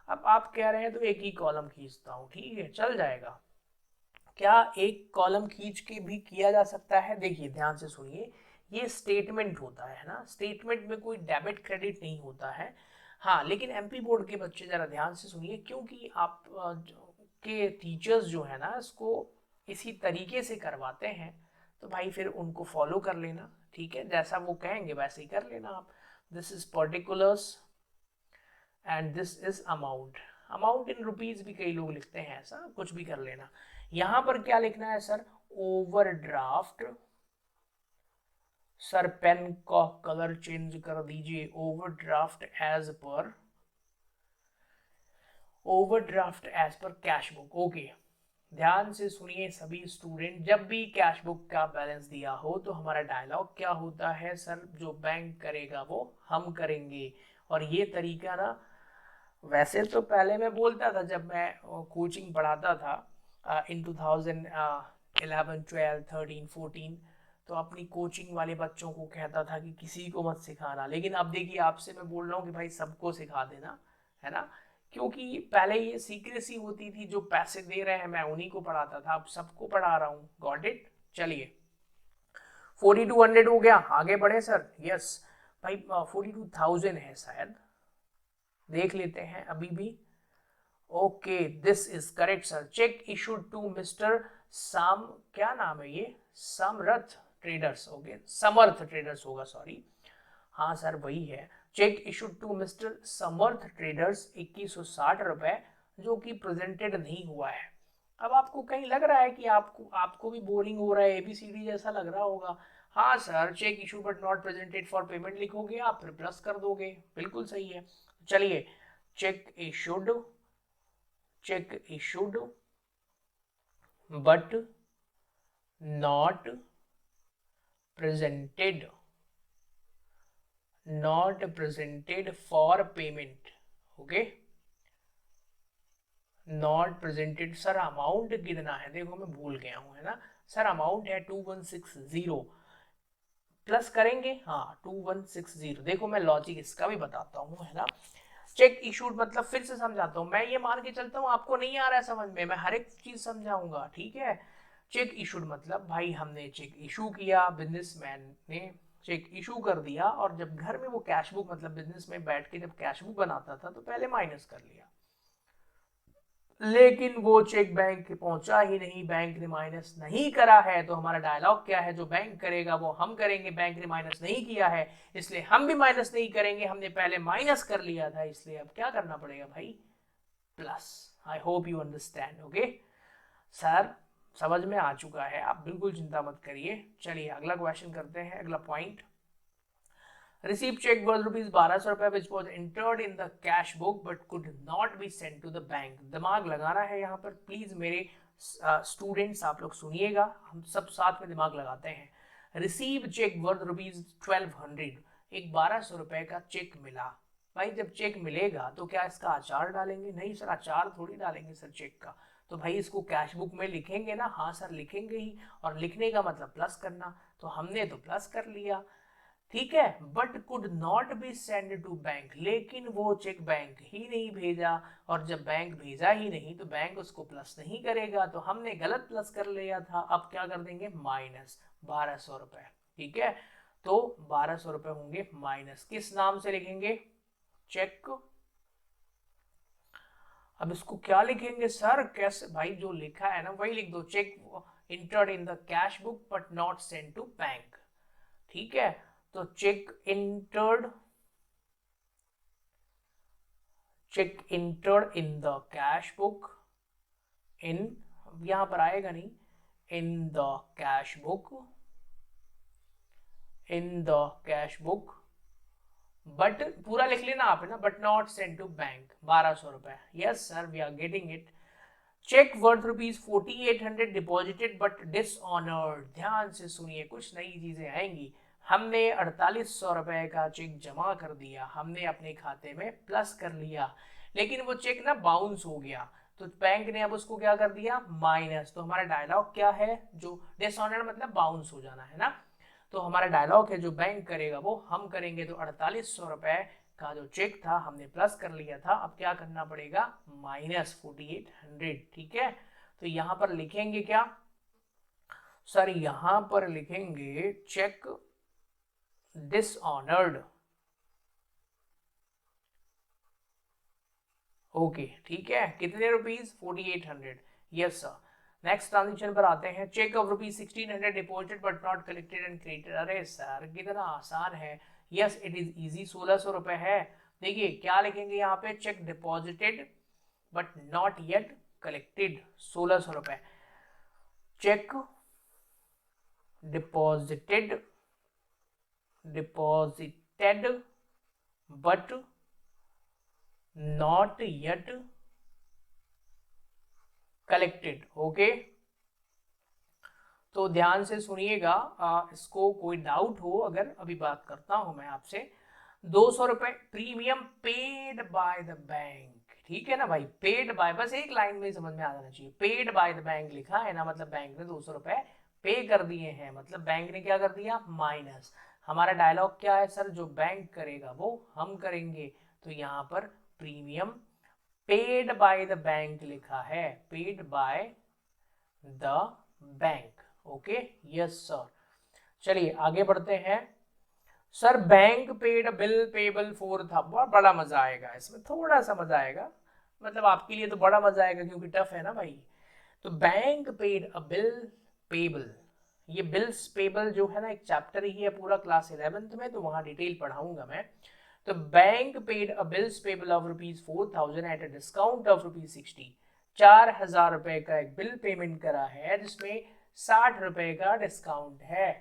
अब आप कह रहे हैं तो एक ही कॉलम खींचता हूँ, ठीक है चल जाएगा। क्या एक कॉलम खींच के भी किया जा सकता है? देखिए ध्यान से सुनिए, ये स्टेटमेंट होता है ना, स्टेटमेंट में कोई डेबिट क्रेडिट नहीं होता है। हाँ लेकिन एमपी बोर्ड के बच्चे जरा ध्यान से सुनिए, क्योंकि आप के टीचर्स जो है ना इसको इसी तरीके से करवाते हैं, तो भाई फिर उनको फॉलो कर लेना, ठीक है, जैसा वो कहेंगे वैसे ही कर लेना आप। This is particulars and this is amount. Amount in rupees भी कई लोग लिखते हैं, ऐसा कुछ भी कर लेना। यहां पर क्या लिखना है सर? ओवरड्राफ्ट। सर पेन का कलर चेंज कर दीजिए। Overdraft as per cash book. Okay, ध्यान से सुनिए सभी स्टूडेंट, जब भी कैश बुक का बैलेंस दिया हो तो हमारा डायलॉग क्या होता है सर? जो बैंक करेगा वो हम करेंगे। और ये तरीका ना, वैसे तो पहले मैं बोलता था जब मैं कोचिंग पढ़ाता था इन 2011 12 13 14, तो अपनी कोचिंग वाले बच्चों को कहता था कि किसी को मत सिखाना। लेकिन अब देखिए आपसे मैं बोल रहा हूँ कि भाई सबको सिखा देना, है ना। क्योंकि पहले ये सीक्रेसी होती थी, जो पैसे दे रहे हैं मैं उन्हीं को पढ़ाता था, अब सबको पढ़ा रहा हूँ। Got it? चलिए 4200 हो गया, आगे बढ़े सर। यस भाई 42,000 है शायद, देख लेते हैं अभी भी। Okay this is correct sir. Cheque issued to mister साम, क्या नाम है ये? Samarth traders. Okay Samarth traders होगा, सॉरी। हाँ सर वही है। Cheque issued to mister Samarth traders 2160 रुपए, जो कि प्रेजेंटेड नहीं हुआ है। अब आपको कहीं लग रहा है कि आपको भी बोरिंग हो रहा है, एबीसीडी जैसा लग रहा होगा। हाँ sir, cheque issue but not presented for payment लिखोगे आप, फिर प्लस कर दोगे, बिल्कुल सही है। चलिए, check issued but not presented for payment. Okay, not presented. Sir amount कितना है, देखो मैं भूल गया हूं, है ना सर, अमाउंट है 2160, प्लस करेंगे, हाँ 2160। देखो मैं लॉजिक इसका भी बताता हूँ, है ना। चेक इशूड मतलब, फिर से समझाता हूँ, मैं ये मान के चलता हूँ आपको नहीं आ रहा है समझ में, मैं हर एक चीज समझाऊंगा, ठीक है। चेक इशूड मतलब भाई हमने चेक इशू किया, बिजनेसमैन ने चेक इशू कर दिया, और जब घर में वो कैश बुक, मतलब बिजनेस में बैठ के जब कैश बुक बनाता था तो पहले माइनस कर लिया, लेकिन वो चेक बैंक पहुंचा ही नहीं, बैंक ने माइनस नहीं करा है। तो हमारा डायलॉग क्या है, जो बैंक करेगा वो हम करेंगे, बैंक ने माइनस नहीं किया है इसलिए हम भी माइनस नहीं करेंगे, हमने पहले माइनस कर लिया था, इसलिए अब क्या करना पड़ेगा भाई, plus. I hope you understand. Okay sir, समझ में आ चुका है, आप बिल्कुल चिंता मत करिए। चलिए अगला क्वेश्चन करते हैं, अगला point. Received check worth rupees 1200 रुपए which was entered in the cash book but could not be sent to the bank। दिमाग लगाना है यहाँ पर, प्लीज मेरे स्टूडेंट्स आप लोग सुनिएगा, हम सब साथ में दिमाग लगाते हैं। रिसीव चेक वर्थ रुपीज 1200, एक 1200 रुपए का चेक मिला। भाई जब चेक मिलेगा तो क्या इसका आचार डालेंगे? नहीं सर, आचार थोड़ी डालेंगे सर चेक का, तो भाई इसको कैश बुक में लिखेंगे ना। हाँ सर लिखेंगे ही, और लिखने का मतलब प्लस करना, तो हमने तो प्लस कर लिया, ठीक है। But could not be send to bank, लेकिन वो चेक बैंक ही नहीं भेजा, और जब बैंक भेजा ही नहीं तो बैंक उसको प्लस नहीं करेगा, तो हमने गलत प्लस कर लिया था। अब क्या कर देंगे, माइनस 1200 रुपए, ठीक है। तो 1200 रुपए होंगे माइनस, किस नाम से लिखेंगे, चेक। अब इसको क्या लिखेंगे सर, कैसे भाई, जो लिखा है ना वही लिख दो, cheque entered in the cash book but not send to bank, ठीक है। तो cheque entered in the cash book, in, यहां पर आएगा नहीं, in the cash book, but पूरा लिख लेना आप, है ना, but not send to bank, 1200 रुपए। Yes sir, we are getting it. Cheque worth rupees 4800 deposited but dishonoured. ध्यान से सुनिए, कुछ नई चीजें आएंगी। हमने 4800 रुपए का चेक जमा कर दिया, हमने अपने खाते में प्लस कर लिया, लेकिन वो चेक ना बाउंस हो गया, तो बैंक ने अब उसको क्या कर दिया, माइनस। तो हमारा डायलॉग क्या है, जो डिसऑनर्ड मतलब बाउंस हो जाना, है ना। तो हमारा डायलॉग है, जो बैंक करेगा वो हम करेंगे। तो 4800 रुपए का जो चेक था हमने प्लस कर लिया था, अब क्या करना पड़ेगा, माइनस 4800, ठीक है। तो यहां पर लिखेंगे क्या सर, यहां पर लिखेंगे चेक डिसऑनर्ड। ओके ठीक है, कितने rupees, 4800। Yes sir. Next transaction पर आते हैं। Cheque of rupees 1600 deposited but not collected and credited. अरे सर कितना आसान है, यस इट इज इजी, 1600 रुपए है। देखिए क्या लिखेंगे यहाँ पे, check deposited but not yet collected, 1600 रुपए। Check deposited but not yet collected. Okay, तो ध्यान से सुनिएगा, इसको कोई डाउट हो अगर, अभी बात करता हूं मैं आपसे। 200 रुपए premium paid by the bank, ठीक है ना भाई, पेड बाय, बस एक लाइन में समझ में आ जाना चाहिए, पेड बाय द बैंक लिखा है ना, मतलब बैंक ने 200 रुपए पे कर दिए हैं, मतलब बैंक ने क्या कर दिया, माइनस। हमारा डायलॉग क्या है सर, जो बैंक करेगा वो हम करेंगे, तो यहाँ पर premium paid by the bank लिखा है, paid by the bank. Okay yes sir. चलिए आगे बढ़ते हैं। Sir bank paid bill payable for था, बहुत बड़ा मजा आएगा इसमें, थोड़ा सा मजा आएगा, मतलब आपके लिए तो बड़ा मजा आएगा क्योंकि टफ है ना भाई। तो bank paid a bill payable, ये बिल्स पेबल जो है ना एक चैप्टर ही है पूरा क्लास 11th में, तो वहां डिटेल पढ़ाऊंगा मैं। तो bank paid a bills payable of ₹4,000 at a discount of ₹60। 4,000 रुपए का एक बिल पेमेंट करा है जिसमें 60 रुपए का डिस्काउंट है,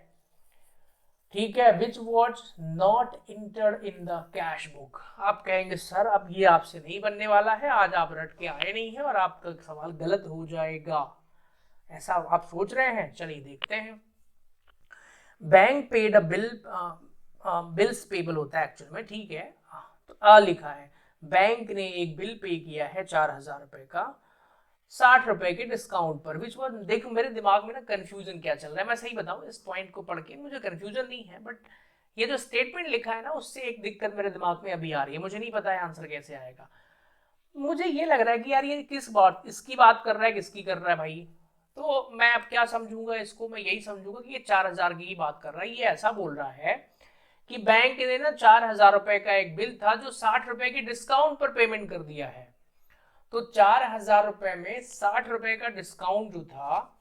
ठीक है। विच was not entered in the cash book. आप कहेंगे सर अब ये आपसे नहीं बनने वाला है, आज आप रट के आए नहीं है और आपका सवाल गलत हो जाएगा, ऐसा आप सोच रहे हैं। चलिए देखते हैं। Bank paid a bill, bills payable होता है एक्चुअल में, ठीक है। तो अ लिखा है, बैंक ने एक बिल पे किया है 4,000 रुपए का 60 रुपए के डिस्काउंट पर। विच वो देखो मेरे दिमाग में ना कंफ्यूजन क्या चल रहा है, मैं सही बताऊं इस पॉइंट को पढ़ के मुझे कंफ्यूजन नहीं है, बट ये जो स्टेटमेंट लिखा है ना उससे एक दिक्कत मेरे दिमाग में अभी आ रही है, मुझे नहीं पता है आंसर कैसे आएगा। मुझे ये लग रहा है कि यार ये किस बात, इसकी बात कर रहा है, किसकी कर रहा है भाई। तो मैं अब क्या समझूंगा इसको, मैं यही समझूंगा कि ये 4,000 की ही बात कर रहा है। ये ऐसा बोल रहा है कि बैंक ने ना 4,000 रुपए का एक बिल था जो 60 रुपए के डिस्काउंट पर पेमेंट कर दिया है। तो 4,000 रुपए में 60 रुपए का डिस्काउंट जो था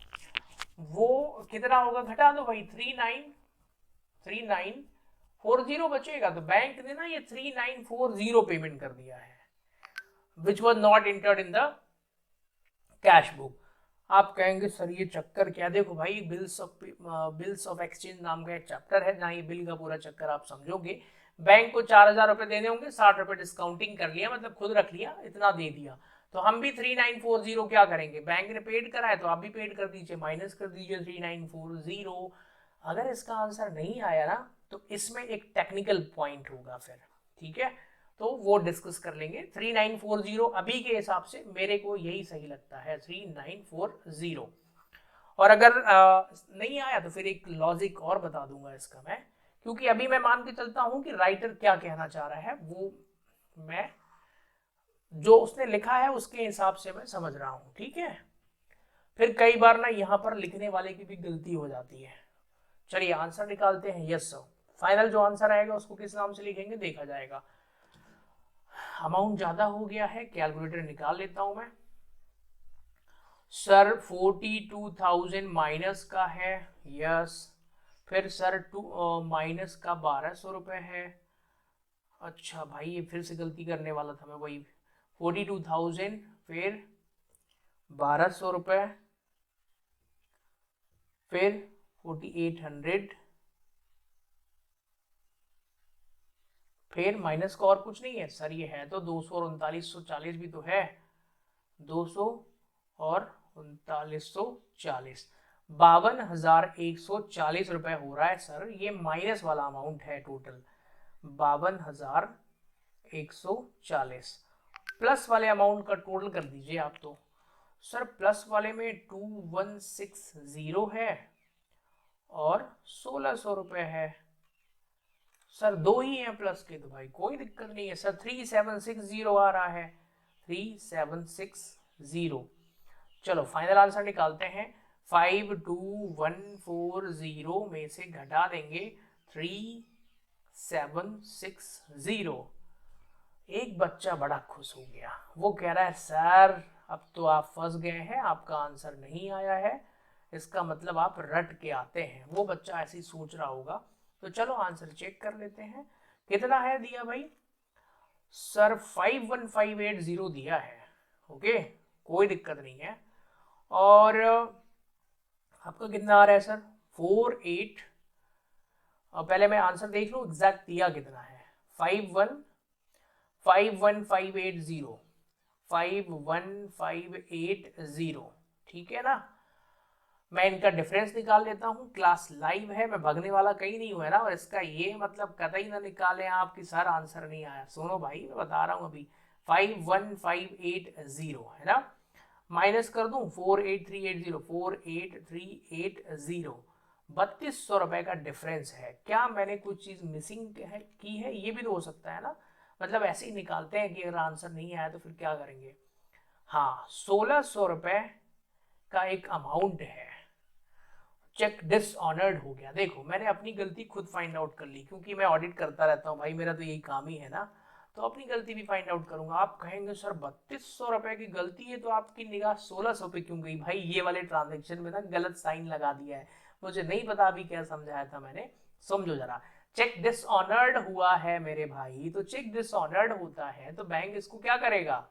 वो कितना होगा, घटा दो भाई, 3940 बचेगा। तो बैंक ने ना ये 3940 पेमेंट कर दिया है, विच was not entered in the cash book. आप कहेंगे सर ये चक्कर क्या, देखो भाई बिल्स ऑफ एक्सचेंज नाम का एक चैप्टर है जहाँ ये बिल का पूरा चक्कर आप समझोगे। बैंक को 4,000 रुपए देने होंगे, 60 रुपए डिस्काउंटिंग कर लिया, मतलब खुद रख लिया, इतना दे दिया। तो हम भी 3940 क्या करेंगे, बैंक ने पेड करा है तो आप भी पेड कर दीजिए, माइनस कर दीजिए 3940। अगर इसका आंसर नहीं आया ना तो इसमें एक टेक्निकल पॉइंट होगा फिर, ठीक है, तो वो डिस्कस कर लेंगे। 3940 अभी के हिसाब से मेरे को यही सही लगता है, 3940। और अगर नहीं आया तो फिर एक लॉजिक और बता दूंगा इसका मैं, क्योंकि अभी मैं मान के चलता हूं कि राइटर क्या कहना चाह रहा है वो मैं जो उसने लिखा है उसके हिसाब से मैं समझ रहा हूं, ठीक है। फिर कई बार ना यहाँ पर लिखने वाले की भी गलती हो जाती है। चलिए आंसर निकालते हैं। यस सर, फाइनल जो आंसर आएगा उसको किस नाम से लिखेंगे देखा जाएगा। अमाउंट ज्यादा हो गया है, कैलकुलेटर निकाल लेता हूं मैं। सर 42,000 माइनस का है, यस। फिर सर माइनस का 1,200 रुपए है। अच्छा भाई ये फिर से गलती करने वाला था मैं, वही 42,000 फिर 1,200 रुपए फिर 4,800 फिर माइनस का और कुछ नहीं है सर, ये है तो 200 और 3940 भी तो है, 200 और 3940, 52,140 रुपए हो रहा है सर। ये माइनस वाला अमाउंट है टोटल 52,140। प्लस वाले अमाउंट का टोटल कर दीजिए आप। तो सर प्लस वाले में 2160 है और 1,600 रुपए है। सर दो ही हैं प्लस के तो भाई कोई दिक्कत नहीं है सर, 3760 आ रहा है, 3760। चलो फाइनल आंसर निकालते हैं। 52,140 में से घटा देंगे 3760। एक बच्चा बड़ा खुश हो गया, वो कह रहा है सर अब तो आप फंस गए हैं, आपका आंसर नहीं आया है, इसका मतलब आप रट के आते हैं। वो बच्चा ऐसे ही सोच रहा होगा। तो चलो आंसर चेक कर लेते हैं, कितना है दिया भाई। सर 51,580 दिया है, ओके कोई दिक्कत नहीं है। और आपका कितना आ रहा है सर 48। और पहले मैं आंसर देख लूँ एग्जैक्ट दिया कितना है। 51,580 51,580, ठीक है ना। मैं इनका डिफरेंस निकाल लेता हूँ, क्लास लाइव है, मैं भगने वाला कहीं नहीं हुआ ना, और इसका ये मतलब कतई ना निकालें आप कि सर आंसर नहीं आया। सुनो भाई मैं बता रहा हूँ अभी 51,580 है ना, माइनस कर दूं 48,380, 48,380, 3,200 रुपए का डिफरेंस है। क्या मैंने कुछ चीज मिसिंग की है, ये भी तो हो सकता है ना, मतलब ऐसे ही निकालते हैं कि अगर आंसर नहीं आया तो फिर क्या करेंगे। हाँ 1,600 रुपए का एक अमाउंट है, चेक डिसऑनर्ड हो गया। देखो मैंने अपनी गलती खुद फाइंड आउट कर ली, क्योंकि मैं ऑडिट करता रहता हूँ भाई, मेरा तो यही काम ही है ना, तो अपनी गलती भी फाइंड आउट करूंगा। आप कहेंगे सर 3,200 रुपए की गलती है तो आपकी निगाह 1,600 पे क्यों गई भाई, ये वाले ट्रांजेक्शन में ना गलत साइन लगा दिया है, मुझे नहीं पता अभी क्या समझाया था मैंने, समझो जरा। चेक डिसऑनर्ड हुआ है मेरे भाई, तो चेक डिसऑनर्ड होता है तो बैंक इसको क्या करेगा?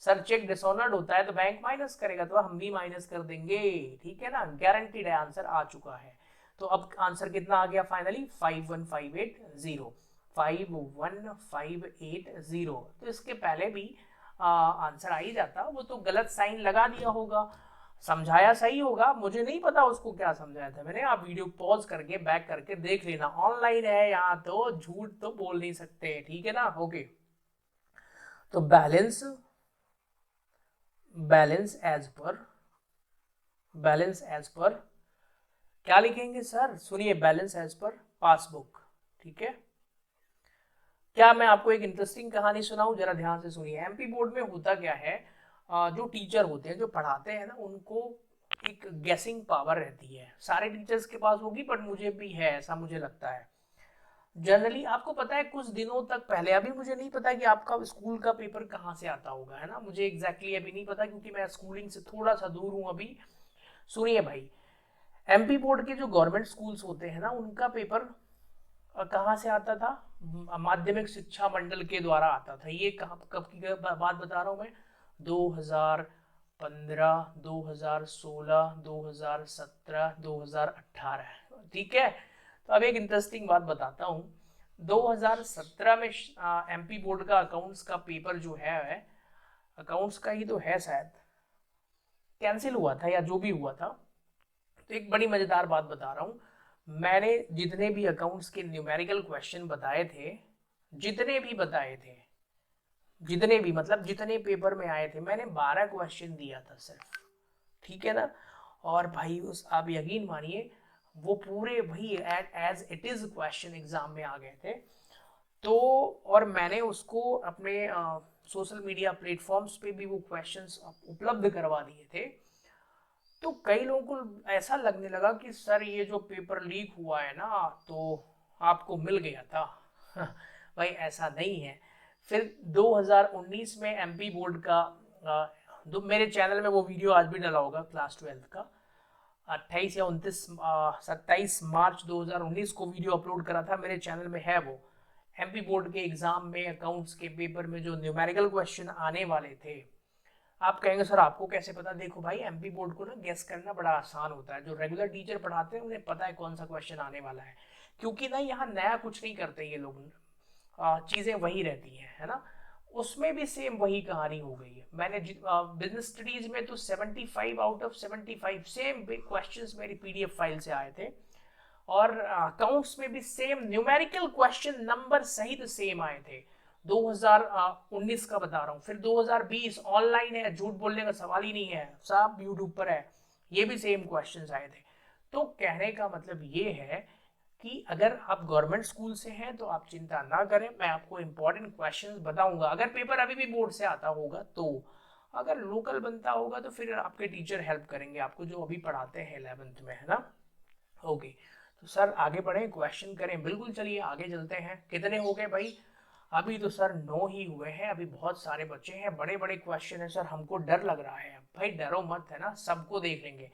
सर चेक डिसऑनर्ड होता है तो बैंक माइनस करेगा, तो हम भी माइनस कर देंगे, ठीक है ना, गारंटीड है, आंसर आ चुका है। तो अब आंसर कितना आ गया फाइनली? 51580, 51580। तो इसके पहले भी आंसर आ ही जाता, वो तो गलत साइन लगा दिया होगा, समझाया सही होगा, मुझे नहीं पता उसको क्या समझाया था मैंने। आप वीडियो पॉज करके बैक करके देख लेना, ऑनलाइन है यहाँ, तो झूठ तो बोल नहीं सकते, ठीक है ना। ओके, तो बैलेंस, बैलेंस एज पर क्या लिखेंगे सर? सुनिए, बैलेंस एज पर पासबुक, ठीक है। क्या मैं आपको एक इंटरेस्टिंग कहानी सुनाऊं? जरा ध्यान से सुनिए। एमपी बोर्ड में होता क्या है, जो टीचर होते हैं, जो पढ़ाते हैं ना, उनको एक गेसिंग पावर रहती है, सारे टीचर्स के पास होगी, बट मुझे भी है, ऐसा मुझे लगता है। जनरली आपको पता है, कुछ दिनों तक पहले, अभी मुझे नहीं पता कि आपका स्कूल का पेपर कहाँ से आता होगा, है ना, मुझे एग्जैक्टली अभी नहीं पता, क्योंकि मैं स्कूलिंग से थोड़ा सा दूर हूँ अभी। सुनिए भाई, एमपी बोर्ड के जो गवर्नमेंट स्कूल्स होते हैं ना, उनका पेपर कहाँ से आता था? माध्यमिक शिक्षा मंडल के द्वारा आता था। ये कब की बात बता रहा हूँ मैं? 2015, 2016, 2017, 2018, ठीक है। तो अब एक इंटरेस्टिंग बात बताता हूँ। 2017 में एमपी बोर्ड का अकाउंट्स का पेपर जो है, अकाउंट्स का ही तो है शायद, कैंसिल हुआ था या जो भी हुआ था। तो एक बड़ी मजेदार बात बता रहा हूँ, मैंने जितने भी अकाउंट्स के न्यूमेरिकल क्वेश्चन बताए थे, जितने भी बताए थे, जितने भी मतलब जितने पेपर में आए थे, मैंने 12 क्वेश्चन दिया था सिर्फ, ठीक है ना। और भाई उस, आप यकीन मानिए, वो पूरे भाई as it is question exam में आ गए थे। तो और मैंने उसको अपने सोशल मीडिया प्लेटफॉर्म्स पे भी वो क्वेश्चंस उपलब्ध करवा दिए थे। तो कई लोगों को ऐसा लगने लगा कि सर ये जो पेपर लीक हुआ है ना, तो आपको मिल गया था। भाई ऐसा नहीं है। फिर 2019 में एमपी बोर्ड का मेरे चैनल में वो वीडियो आज भी डला होगा, क्लास 12 का, 28 या 29 27 मार्च 2019 को वीडियो अपलोड करा था, मेरे चैनल में है वो। एमपी बोर्ड के एग्जाम में अकाउंट्स के पेपर में जो न्यूमेरिकल क्वेश्चन आने वाले थे, आप कहेंगे सर आपको कैसे पता? देखो भाई, एमपी बोर्ड को ना गेस करना बड़ा आसान होता है, जो रेगुलर टीचर पढ़ाते हैं उन्हें पता है कौन सा क्वेश्चन आने वाला है, क्योंकि ना यहाँ नया कुछ नहीं करते ये लोग, चीजें वही रहती हैं, है ना। उसमें भी सेम वही कहानी हो गई है। मैंने बिजनेस स्टडीज में तो 75 आउट ऑफ 75 सेम क्वेश्चंस मेरी पीडीएफ फाइल से आए थे, और अकाउंट्स में भी सेम न्यूमेरिकल क्वेश्चन नंबर सहित सेम आए थे। 2019 का बता रहा हूँ। फिर 2020 ऑनलाइन है, झूठ बोलने का सवाल ही नहीं है, सब यूट्यूब पर है, ये भी सेम क्वेश्चंस आए थे। तो कहने का मतलब ये है कि अगर आप गवर्नमेंट स्कूल से हैं तो आप चिंता ना करें, मैं आपको इंपॉर्टेंट क्वेश्चंस बताऊंगा, अगर पेपर अभी भी बोर्ड से आता होगा तो। अगर लोकल बनता होगा तो फिर आपके टीचर हेल्प करेंगे आपको, जो अभी पढ़ाते हैं 11th में, है ना। ओके, तो सर आगे बढ़े, क्वेश्चन करें? बिल्कुल, चलिए आगे चलते हैं। कितने हो गए भाई? अभी तो सर 9 ही हुए हैं, अभी बहुत सारे बच्चे हैं, बड़े बड़े क्वेश्चन है सर, हमको डर लग रहा है। भाई डरो मत, है ना, सबको देख लेंगे।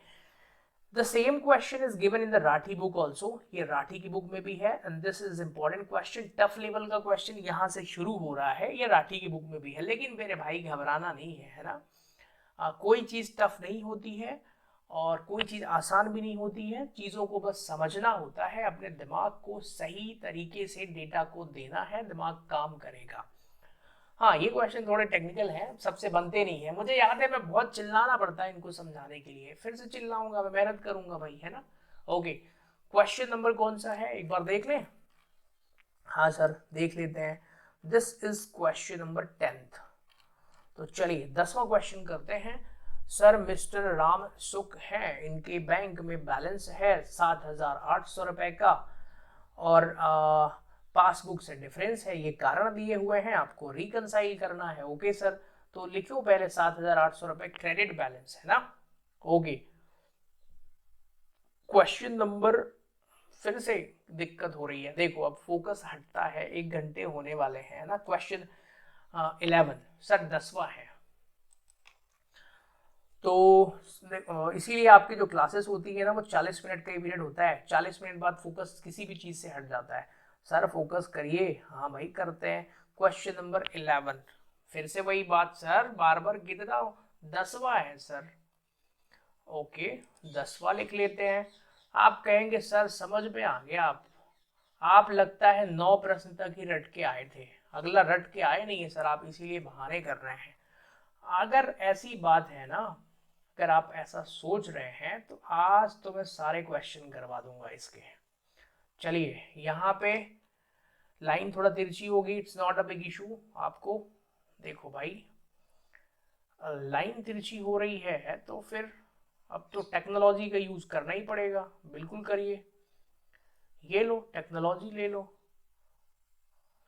The same question is given in the Rathi book also, ये राठी की बुक में भी है, and this is important question, tough level का क्वेश्चन यहाँ से शुरू हो रहा है, ये राठी की बुक में भी है। लेकिन मेरे भाई घबराना नहीं है ना, कोई चीज टफ नहीं होती है और कोई चीज आसान भी नहीं होती है, चीजों को बस समझना होता है, अपने दिमाग को सही तरीके से डेटा को देना है, दिमाग काम करेगा। हाँ, ये क्वेश्चन थोड़े टेक्निकल हैं, सबसे बनते नहीं है, मुझे याद है, मैं बहुत चिल्लाना पड़ता है इनको समझाने के लिए, फिर से चिल्लाऊंगा, मैं मेहनत करूंगा भाई, है ना। ओके, क्वेश्चन नंबर कौन सा है एक बार देख लें? हाँ सर, देख लेते हैं। This is question number 10th। तो चलिए 10वां क्वेश्चन करते हैं। सर मिस्टर राम सुख हैं, इनके बैंक में बैलेंस है 7,800 रुपए का, और पासबुक से डिफरेंस है, ये कारण दिए हुए हैं, आपको रिकंसाइल करना है। ओके सर, तो लिखो पहले 7,800 रुपए क्रेडिट बैलेंस है ना। ओके, क्वेश्चन नंबर, फिर से दिक्कत हो रही है, देखो अब फोकस हटता है, 1 घंटे होने वाले हैं ना। क्वेश्चन 11 सर 10वां है। तो इसीलिए आपकी जो क्लासेस होती है ना, वो 40 मिनट का ही पीरियड होता है, 40 मिनट बाद फोकस किसी भी चीज से हट जाता है। सर फोकस करिए। हाँ भाई करते हैं। क्वेश्चन नंबर 11, फिर से वही बात सर, बार बार कितना 10वां है सर। ओके 10वां लिख लेते हैं। आप कहेंगे सर समझ में आ गया, आप लगता है 9 प्रश्न तक ही रट के आए थे, अगला रट के आए नहीं है सर आप, इसीलिए बहाने कर रहे हैं। अगर ऐसी बात है ना, अगर आप ऐसा सोच रहे हैं तो आज तो मैं सारे क्वेश्चन करवा दूंगा इसके। चलिए यहाँ पे लाइन थोड़ा तिरछी होगी, it's not a big issue आपको। देखो भाई लाइन तिरछी हो रही है तो फिर अब तो टेक्नोलॉजी का यूज करना ही पड़ेगा, बिल्कुल करिए। ये लो टेक्नोलॉजी ले लो।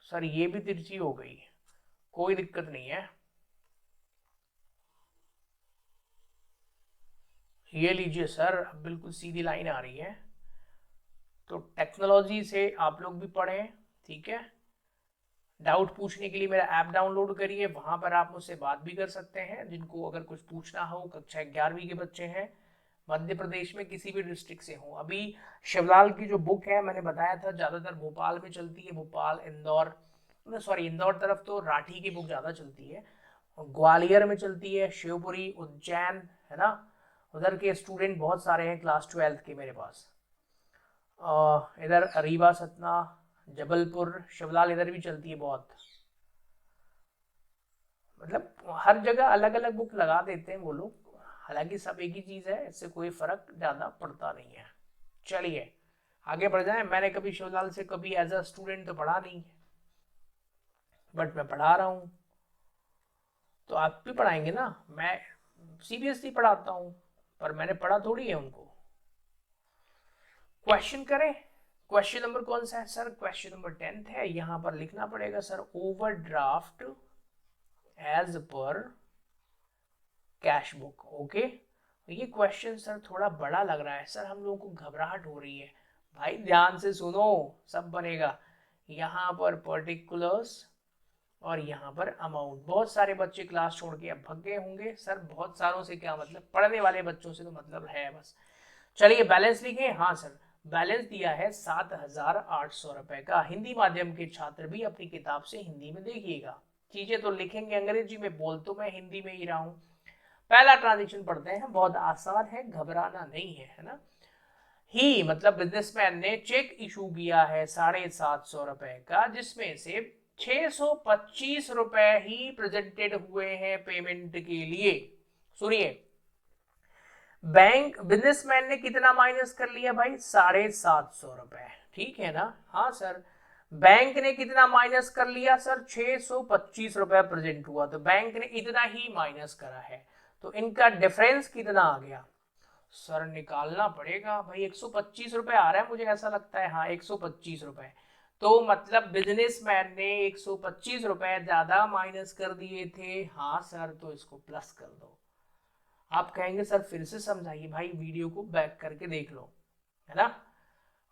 सर ये भी तिरछी हो गई, कोई दिक्कत नहीं है, ये लीजिए सर, अब बिल्कुल सीधी लाइन आ रही है। तो टेक्नोलॉजी से आप लोग भी पढ़ें, ठीक है। डाउट पूछने के लिए मेरा ऐप डाउनलोड करिए, वहां पर आप मुझसे बात भी कर सकते हैं। जिनको अगर कुछ पूछना हो, कक्षा 11वीं के बच्चे हैं, मध्य प्रदेश में किसी भी डिस्ट्रिक्ट से हो। अभी शिवलाल की जो बुक है मैंने बताया था ज्यादातर भोपाल में चलती है, भोपाल इंदौर, सॉरी इंदौर तरफ तो राठी की बुक ज्यादा चलती है, ग्वालियर में चलती है, शिवपुरी, उज्जैन, है ना, उधर के स्टूडेंट बहुत सारे हैं क्लास 12th के मेरे पास। इधर रीवा, सतना, जबलपुर, शिवलाल इधर भी चलती है बहुत। मतलब हर जगह अलग अलग बुक लगा देते हैं वो लोग, हालांकि सब एक ही चीज है, इससे कोई फर्क ज्यादा पड़ता नहीं है। चलिए आगे बढ़ जाए। मैंने कभी शिवलाल से कभी एज अ स्टूडेंट तो पढ़ा नहीं, बट मैं पढ़ा रहा हूँ, तो आप भी पढ़ाएंगे ना। मैं सीबीएसई पढ़ाता हूँ, पर मैंने पढ़ा थोड़ी है उनको। क्वेश्चन करें। क्वेश्चन नंबर कौन सा है सर? क्वेश्चन नंबर 10th है। यहां पर लिखना पड़ेगा sir overdraft as per cash book. Okay ये क्वेश्चन सर थोड़ा बड़ा लग रहा है सर, हम लोगों को घबराहट हो रही है। भाई ध्यान से सुनो, सब बनेगा। यहाँ पर पर्टिकुलर्स और यहाँ पर अमाउंट। बहुत सारे बच्चे क्लास छोड़ के अब भग गए होंगे। सर बहुत सारों से क्या मतलब, पढ़ने वाले बच्चों से तो मतलब है बस। चलिए बैलेंस लिखें। हाँ सर बैलेंस दिया है 7,800 रुपए का। हिंदी माध्यम के छात्र भी अपनी किताब से हिंदी में देखिएगा, चीजें तो लिखेंगे अंग्रेजी में, बोल तो मैं हिंदी में ही रहा हूँ। पहला ट्रांजेक्शन पढ़ते हैं, बहुत आसान है, घबराना नहीं है ना। ही मतलब बिजनेसमैन ने चेक इशू किया है 750 रुपए का, जिसमें से 625 रुपए ही प्रेजेंटेड हुए हैं पेमेंट के लिए। सुनिए, बैंक बिजनेसमैन ने कितना माइनस कर लिया भाई? 750 रुपए, ठीक है ना। हाँ सर बैंक ने कितना माइनस कर लिया सर? 625 रुपए प्रेजेंट हुआ, तो बैंक ने इतना ही माइनस करा है, तो इनका डिफरेंस कितना आ गया सर? निकालना पड़ेगा भाई। 125 रुपए आ रहा है मुझे ऐसा लगता है, हाँ 125 रुपए। तो मतलब बिजनेसमैन ने 125 रुपए ज्यादा माइनस कर दिए थे। हाँ सर तो इसको प्लस कर दो। आप कहेंगे सर फिर से समझाइए, भाई वीडियो को बैक करके देख लो, है ना।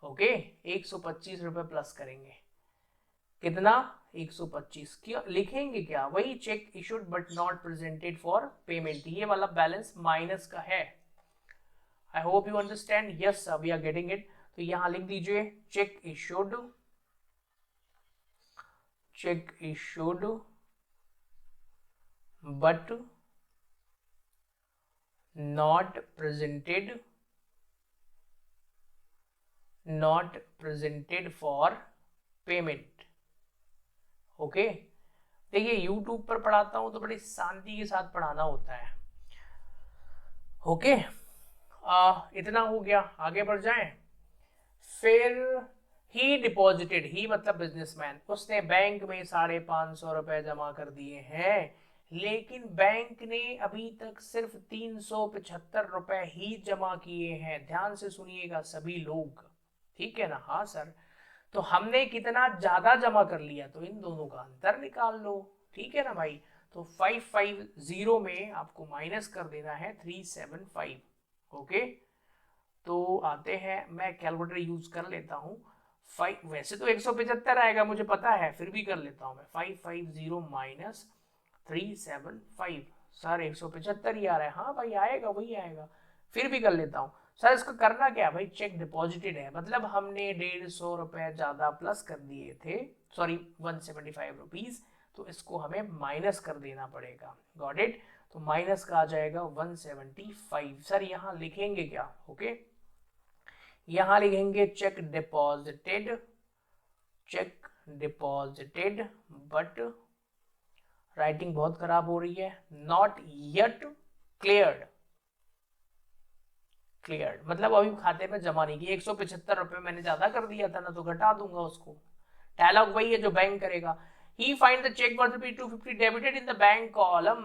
ओके 125 रुपए प्लस करेंगे, कितना? 125। क्या लिखेंगे? क्या वही cheque issued but not presented for payment, ये वाला बैलेंस माइनस का है। I hope you understand. Yes we are getting it. तो यहां लिख दीजिए cheque issued, cheque issued but not presented, not presented for payment। Okay देखिए यूट्यूब पर पढ़ाता हूं तो बड़ी शांति के साथ पढ़ाना होता है। ओके इतना हो गया, आगे बढ़ जाएं। फिर ही डिपॉजिटेड, ही मतलब बिजनेसमैन, उसने बैंक में 550 रुपए जमा कर दिए हैं, लेकिन बैंक ने अभी तक सिर्फ 375 रुपए ही जमा किए हैं। ध्यान से सुनिएगा सभी लोग, ठीक है ना। हाँ सर तो हमने कितना ज्यादा जमा कर लिया, तो इन दोनों का अंतर निकाल लो, ठीक है ना भाई। तो 550 में आपको माइनस कर देना है 375। ओके तो आते हैं, मैं कैलकुलेटर यूज कर लेता हूँ। 5 वैसे तो 175 आएगा मुझे पता है, फिर भी कर लेता हूँ मैं। 550 माइनस 375, सर 175 ही आ रहा है। हाँ भाई आएगा, वही आएगा, फिर भी कर लेता हूँ। सर इसको करना क्या है भाई, चेक डिपॉजिटेड है, मतलब हमने 150 रुपए ज्यादा प्लस कर दिए थे, सॉरी 175 रुपीज, तो इसको हमें माइनस कर देना पड़ेगा। Got it? तो माइनस का आ जाएगा 175। सर यहाँ लिखेंगे क्या? ओके, यहाँ लिखेंगे cheque deposited, cheque deposited, but writing बहुत खराब हो रही है, नॉट येट क्लियर्ड। क्लियर मतलब अभी खाते में जमा नहीं किया, 175 रुपए मैंने ज्यादा कर दिया था ना, तो घटा दूंगा उसको। डायलॉग वही है जो बैंक करेगा। He find the check worth ₹250 debited in the bank column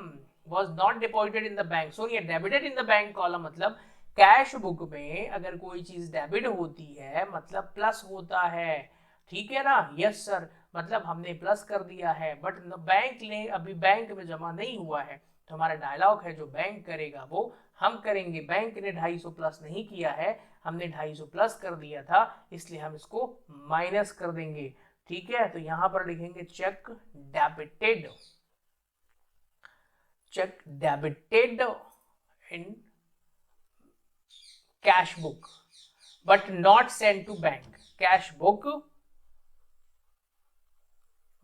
was not deposited in the bank। सो ये debited in the bank column मतलब कैश बुक में अगर कोई चीज डेबिट होती है मतलब प्लस होता है, ठीक है ना? यस सर, मतलब हमने प्लस कर दिया है, बट बैंक ने अभी बैंक में जमा नहीं हुआ है, तो हमारा डायलॉग है जो बैंक करेगा वो हम करेंगे। बैंक ने 250 प्लस नहीं किया है, हमने 250 प्लस कर दिया था, इसलिए हम इसको माइनस कर देंगे। ठीक है, तो यहां पर लिखेंगे cheque debited, cheque debited in cash book but not send to bank. Cash book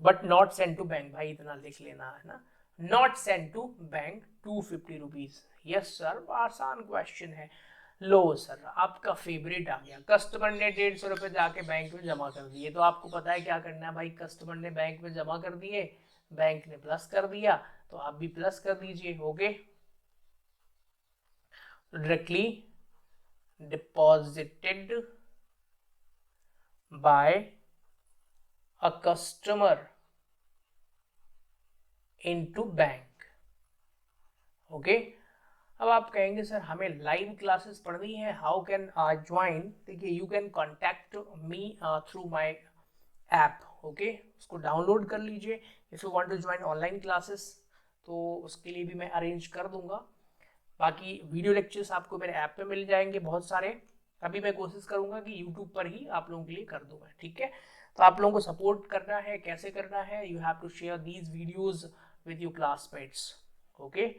but not send to bank, भाई इतना लिख लेना है ना, not send to bank 250 rupees. Yes sir, आसान क्वेश्चन है। लो सर, आपका फेवरेट आ गया, कस्टमर ने 150 रुपए जाके बैंक में जमा कर दिए, तो आपको पता है क्या करना है भाई, कस्टमर ने बैंक में जमा कर दिए, बैंक ने प्लस कर दिया, तो आप भी प्लस कर दीजिए। Okay, directly deposited by a customer into bank. Okay, अब आप कहेंगे सर हमें लाइव क्लासेस पढ़नी है, हाउ कैन आई ज्वाइन? देखिए, you can contact me through my app. Okay, उसको डाउनलोड कर लीजिए if you want to join online classes, तो उसके लिए भी मैं अरेंज कर दूंगा। बाकी वीडियो लेक्चर्स आपको मेरे ऐप पे मिल जाएंगे बहुत सारे। अभी मैं कोशिश करूंगा कि यूट्यूब पर ही आप लोगों के लिए कर दूंगा। ठीक है, तो आप लोगों को सपोर्ट करना है, कैसे करना है, you have to share these videos with your classmates. Okay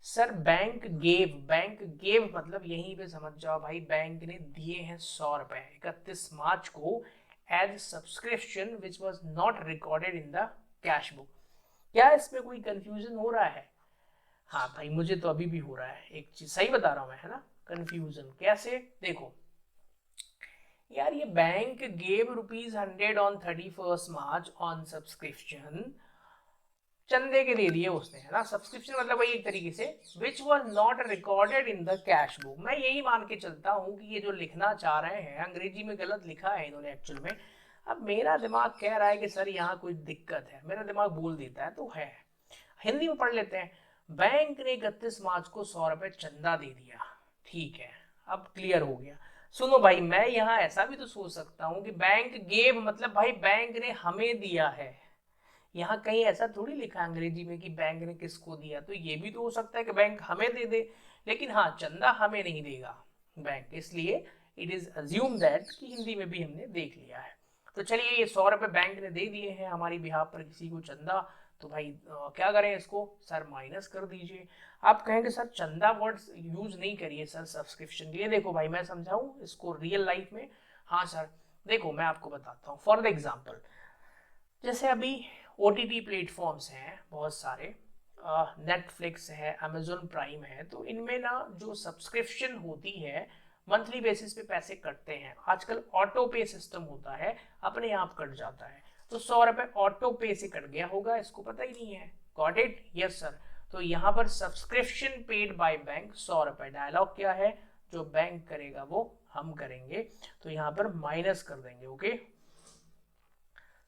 sir, bank gave मतलब यहीं पे समझ जाओ भाई, बैंक ने दिए हैं 100 रुपए 31 मार्च को as subscription which was not recorded in the cash book. क्या इसमें कोई कंफ्यूजन हो रहा है? हाँ भाई, मुझे तो अभी भी हो रहा है, एक चीज सही बता रहा हूं मैं, है ना? कंफ्यूजन कैसे? देखो यार, ये bank gave ₹100 on 31 march on subscription, चंदे के दे दिए उसने, है ना? सब्सक्रिप्शन मतलब वही एक तरीके से विच was not recorded in the cash book. मैं यही मान के चलता हूँ कि ये जो लिखना चाह रहे हैं अंग्रेजी में गलत लिखा है इन्होंने एक्चुअल में। अब मेरा दिमाग कह रहा है कि सर यहाँ कोई दिक्कत है, मेरा दिमाग बोल देता है तो है। हिंदी में पढ़ लेते हैं। बैंक ने 31 मार्च को 100 रुपए चंदा दे दिया, ठीक है, अब क्लियर हो गया। सुनो भाई, मैं यहाँ ऐसा भी तो सोच सकता हूँ कि बैंक गेव मतलब भाई बैंक ने हमें दिया है, यहाँ कहीं ऐसा थोड़ी लिखा है अंग्रेजी में कि बैंक ने किसको दिया, तो ये भी तो हो सकता है कि बैंक हमें दे दे, लेकिन हाँ, चंदा हमें नहीं देगा बैंक, इसलिए इट इज अज्यूम दैट कि हिंदी में भी हमने देख लिया है। तो चलिए, ये 100 रुपए बैंक ने दे दिए हैं हमारी बिहाफ पर किसी को चंदा, तो भाई क्या करें इसको? सर माइनस कर दीजिए। आप कहेंगे सर चंदा वर्ड यूज नहीं करिए सर सब्सक्रिप्शन के लिए। देखो भाई, मैं समझाऊं इसको रियल लाइफ में। हाँ सर, देखो मैं आपको बताता हूँ फॉर द एग्जाम्पल, जैसे अभी OTT प्लेटफॉर्म्स हैं बहुत सारे, नेटफ्लिक्स है, अमेजोन प्राइम है, तो इनमें ना जो सब्सक्रिप्शन होती है मंथली बेसिस पे पैसे कटते हैं। आजकल ऑटो पे सिस्टम होता है, अपने आप कट जाता है, तो 100 रुपए ऑटो पे से कट गया होगा, इसको पता ही नहीं है। Got it? Yes sir. तो यहाँ पर सब्सक्रिप्शन पेड बाय बैंक 100 रुपए, डायलॉग क्या है, जो बैंक करेगा वो हम करेंगे, तो यहाँ पर माइनस कर देंगे। Okay,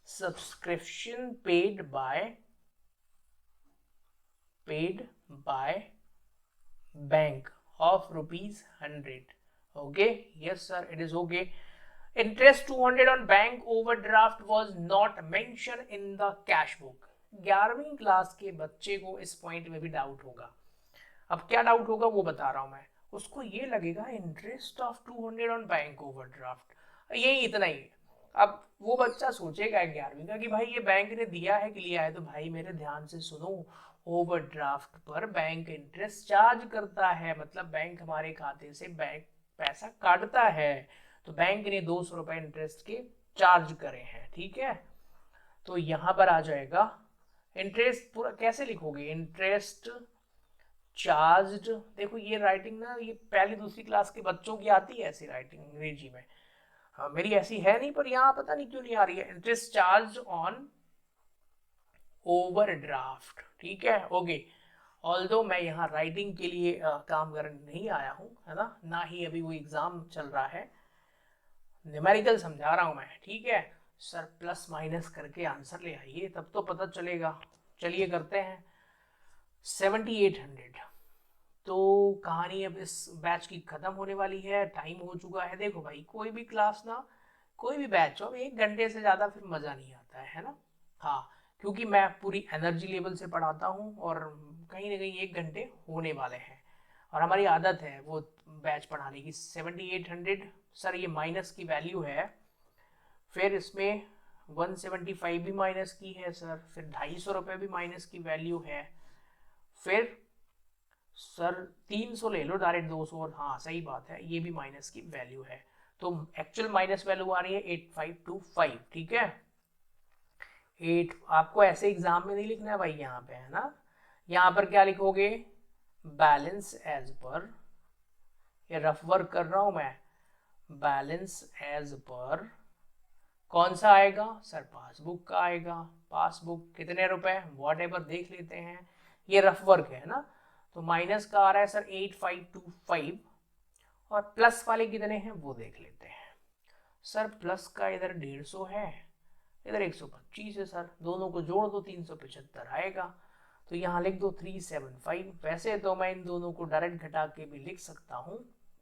subscription paid by bank of ₹100। okay, yes sir, it is okay। interest 200 on bank overdraft was not mentioned in the cash book। 11वीं क्लास के बच्चे को इस पॉइंट में भी डाउट होगा। अब क्या डाउट होगा वो बता रहा हूं मैं, उसको ये लगेगा interest of 200 on bank overdraft, यही इतना ही है। अब वो बच्चा सोचेगा 11वीं का कि भाई ये बैंक ने दिया है कि लिया है, तो भाई मेरे ध्यान से सुनो, ओवरड्राफ्ट पर बैंक इंटरेस्ट चार्ज करता है, मतलब बैंक हमारे खाते से बैंक पैसा काटता है, तो बैंक ने 200 रुपए इंटरेस्ट के चार्ज करे हैं, ठीक है। तो यहां पर आ जाएगा इंटरेस्ट, पूरा कैसे लिखोगे, इंटरेस्ट चार्ज्ड। देखो ये राइटिंग ना, ये पहली दूसरी क्लास के बच्चों की आती है ऐसी राइटिंग अंग्रेजी में, हाँ मेरी ऐसी है नहीं, पर यहाँ पता नहीं क्यों नहीं आ रही है। इंटरेस्ट चार्ज ऑन ओवरड्राफ्ट, ठीक है, ओके। ऑल्दो मैं यहाँ राइटिंग के लिए काम करने नहीं आया हूँ, है ना ही अभी वो एग्जाम चल रहा है, न्यूमेरिकल समझा रहा हूँ मैं, ठीक है। सर प्लस माइनस करके आंसर ले आइए, तब तो पता चलेगा। चलिए करते हैं 7800। तो कहानी अब इस बैच की खत्म होने वाली है, टाइम हो चुका है। देखो भाई, कोई भी क्लास ना, कोई भी बैच हो, 1 घंटे से ज़्यादा फिर मज़ा नहीं आता है ना। हाँ, क्योंकि मैं पूरी एनर्जी लेवल से पढ़ाता हूँ और कहीं ना कहीं 1 घंटे होने वाले हैं, और हमारी आदत है वो बैच पढ़ाने की। 7800 सर ये माइनस की वैल्यू है, फिर इसमें 175 भी माइनस की है सर, फिर 250 रुपये भी माइनस की वैल्यू है, फिर सर 300 ले लो डायरेक्ट, 200, और हाँ सही बात है ये भी माइनस की वैल्यू है। तो एक्चुअल माइनस वैल्यू आ रही है 8525, ठीक है। 8 आपको ऐसे एग्जाम में नहीं लिखना है भाई, यहाँ पे है ना, यहाँ पर क्या लिखोगे, बैलेंस एज पर, ये रफ वर्क कर रहा हूं मैं, बैलेंस एज पर कौन सा आएगा सर, पासबुक का आएगा। पासबुक कितने रुपए, वॉट एवर देख लेते हैं, ये रफ वर्क है ना। तो माइनस का आ रहा है सर 8525, और प्लस वाले कितने हैं वो देख लेते हैं। सर प्लस का इधर 150 है, इधर 125 है सर, दोनों को जोड़ दो 375 आएगा। तो यहाँ लिख दो 375। वैसे तो मैं इन दोनों को डायरेक्ट घटा के भी लिख सकता हूँ,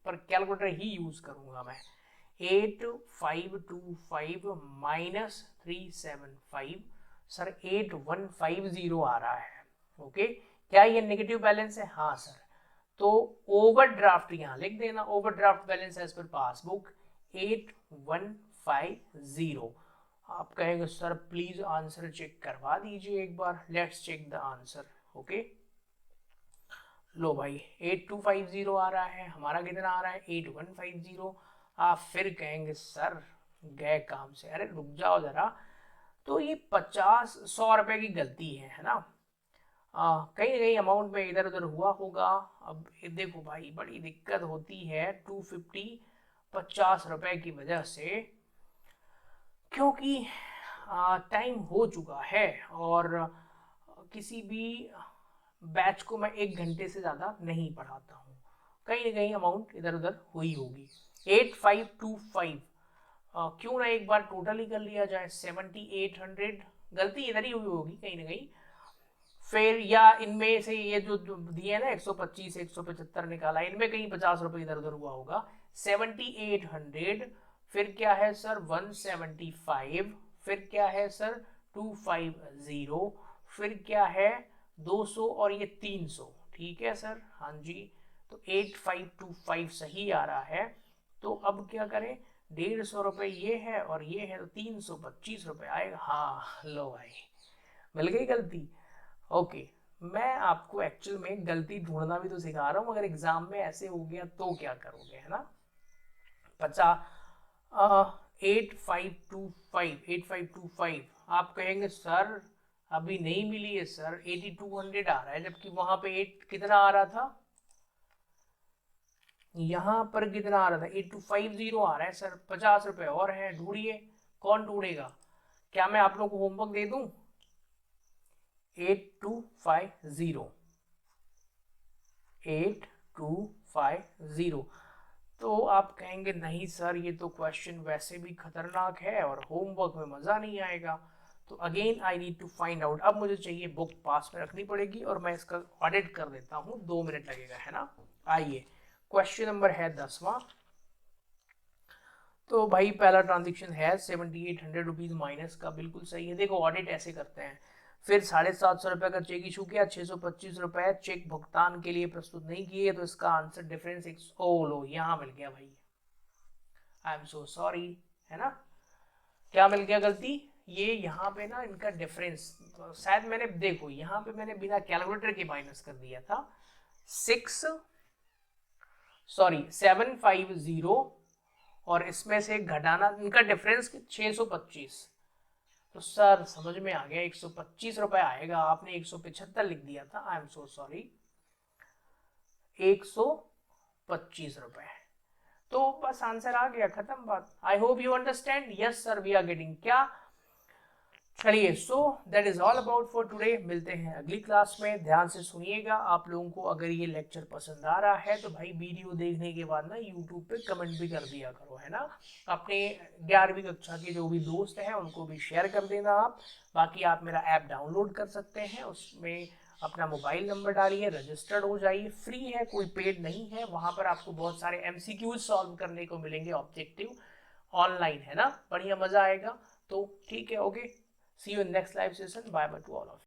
पर कैलकुलेटर ही यूज करूंगा मैं। 8525 माइनस 375 सर 8150 आ रहा है, ओके। क्या ये नेगेटिव बैलेंस है, हाँ सर। तो ओवरड्राफ्ट यहाँ लिख देना, overdraft balance as per passbook 8150। आप कहेंगे सर प्लीज आंसर चेक करवा दीजिए एक बार, let's check the answer, okay. लो भाई 8250 आ रहा है, हमारा कितना आ रहा है 8150। आप फिर कहेंगे सर गए काम से, अरे रुक जाओ जरा, तो ये 50-100 रुपए की गलती है ना, कहीं ना कहीं अमाउंट में इधर उधर हुआ होगा। अब देखो भाई बड़ी दिक्कत होती है 250 रुपए की वजह से, क्योंकि टाइम हो चुका है, और किसी भी बैच को मैं 1 घंटे से ज़्यादा नहीं पढ़ाता हूँ, कहीं ना कहीं अमाउंट इधर उधर हुई होगी। 8525 क्यों ना एक बार टोटल ही कर लिया जाए, 7800 गलती इधर ही हुई होगी कहीं ना कहीं, फिर या इनमें से ये जो दिए ना 125 175 निकाला, इनमें कहीं 50 रुपए इधर उधर हुआ होगा। 7800, फिर क्या है सर 175, फिर क्या है सर 250, फिर क्या है 200, और ये 300, ठीक है सर, हाँ जी। तो 8525 सही आ रहा है। तो अब क्या करें, 150 रुपये ये है और ये है, तो 325 रुपये आएगा। हाँ लो भाई मिल गई गलती, ओके। मैं आपको एक्चुअल में गलती ढूंढना भी तो सिखा रहा हूँ, अगर एग्जाम में ऐसे हो गया तो क्या करोगे, है ना। 8525 आप कहेंगे सर अभी नहीं मिली है सर, 8200 आ रहा है, जबकि वहां पे 8 कितना आ रहा था, यहां पर कितना आ रहा था 8250 आ रहा है सर, 50 रुपए और है, ढूंढिए कौन ढूंढेगा। क्या मैं आप लोग को होमवर्क दे दूं, 8250। तो आप कहेंगे नहीं सर ये तो क्वेश्चन वैसे भी खतरनाक है और होमवर्क में मज़ा नहीं आएगा। तो again I need to find out, अब मुझे चाहिए बुक पास में रखनी पड़ेगी, और मैं इसका ऑडिट कर देता हूँ, 2 मिनट लगेगा, है ना। आइए क्वेश्चन नंबर है 10वां। तो भाई पहला ट्रांजेक्शन है 7800 रुपीज़ माइनस का, बिल्कुल सही है। देखो ऑडिट ऐसे करते हैं, फिर 750 रुपये का चेक इशू किया, 625 रुपये चेक भुगतान के लिए प्रस्तुत नहीं किए, तो इसका आंसर डिफरेंस ओ लो यहाँ मिल गया भाई, आई एम सो सॉरी, है ना। क्या मिल गया गलती, ये यहाँ पे ना इनका डिफरेंस, तो शायद मैंने देखो यहाँ पे मैंने बिना कैलकुलेटर के माइनस कर दिया था। 6 सॉरी 750 और इसमें से घटाना इनका डिफरेंस 625। तो सर समझ में आ गया 125 रुपए आएगा, आपने 175 लिख दिया था, आई एम सो सॉरी। 125 रुपए। तो बस आंसर आ गया, खत्म बात। I hope you understand. Yes sir we are getting क्या। चलिए, so that is all about for today. मिलते हैं अगली क्लास में। ध्यान से सुनिएगा। आप लोगों को अगर ये लेक्चर पसंद आ रहा है तो भाई वीडियो देखने के बाद ना यूट्यूब पे कमेंट भी कर दिया करो, है ना। अपने 11वीं कक्षा के जो भी दोस्त हैं उनको भी शेयर कर देना आप। बाकी आप मेरा ऐप डाउनलोड कर सकते हैं, उसमें अपना मोबाइल नंबर डालिए, रजिस्टर्ड हो जाइए, फ्री है, कोई पेड नहीं है। वहाँ पर आपको बहुत सारे MCQs सॉल्व करने को मिलेंगे, ऑब्जेक्टिव ऑनलाइन, है ना। बढ़िया मजा आएगा। तो ठीक है, okay, see you in next live session. Bye bye to all of you.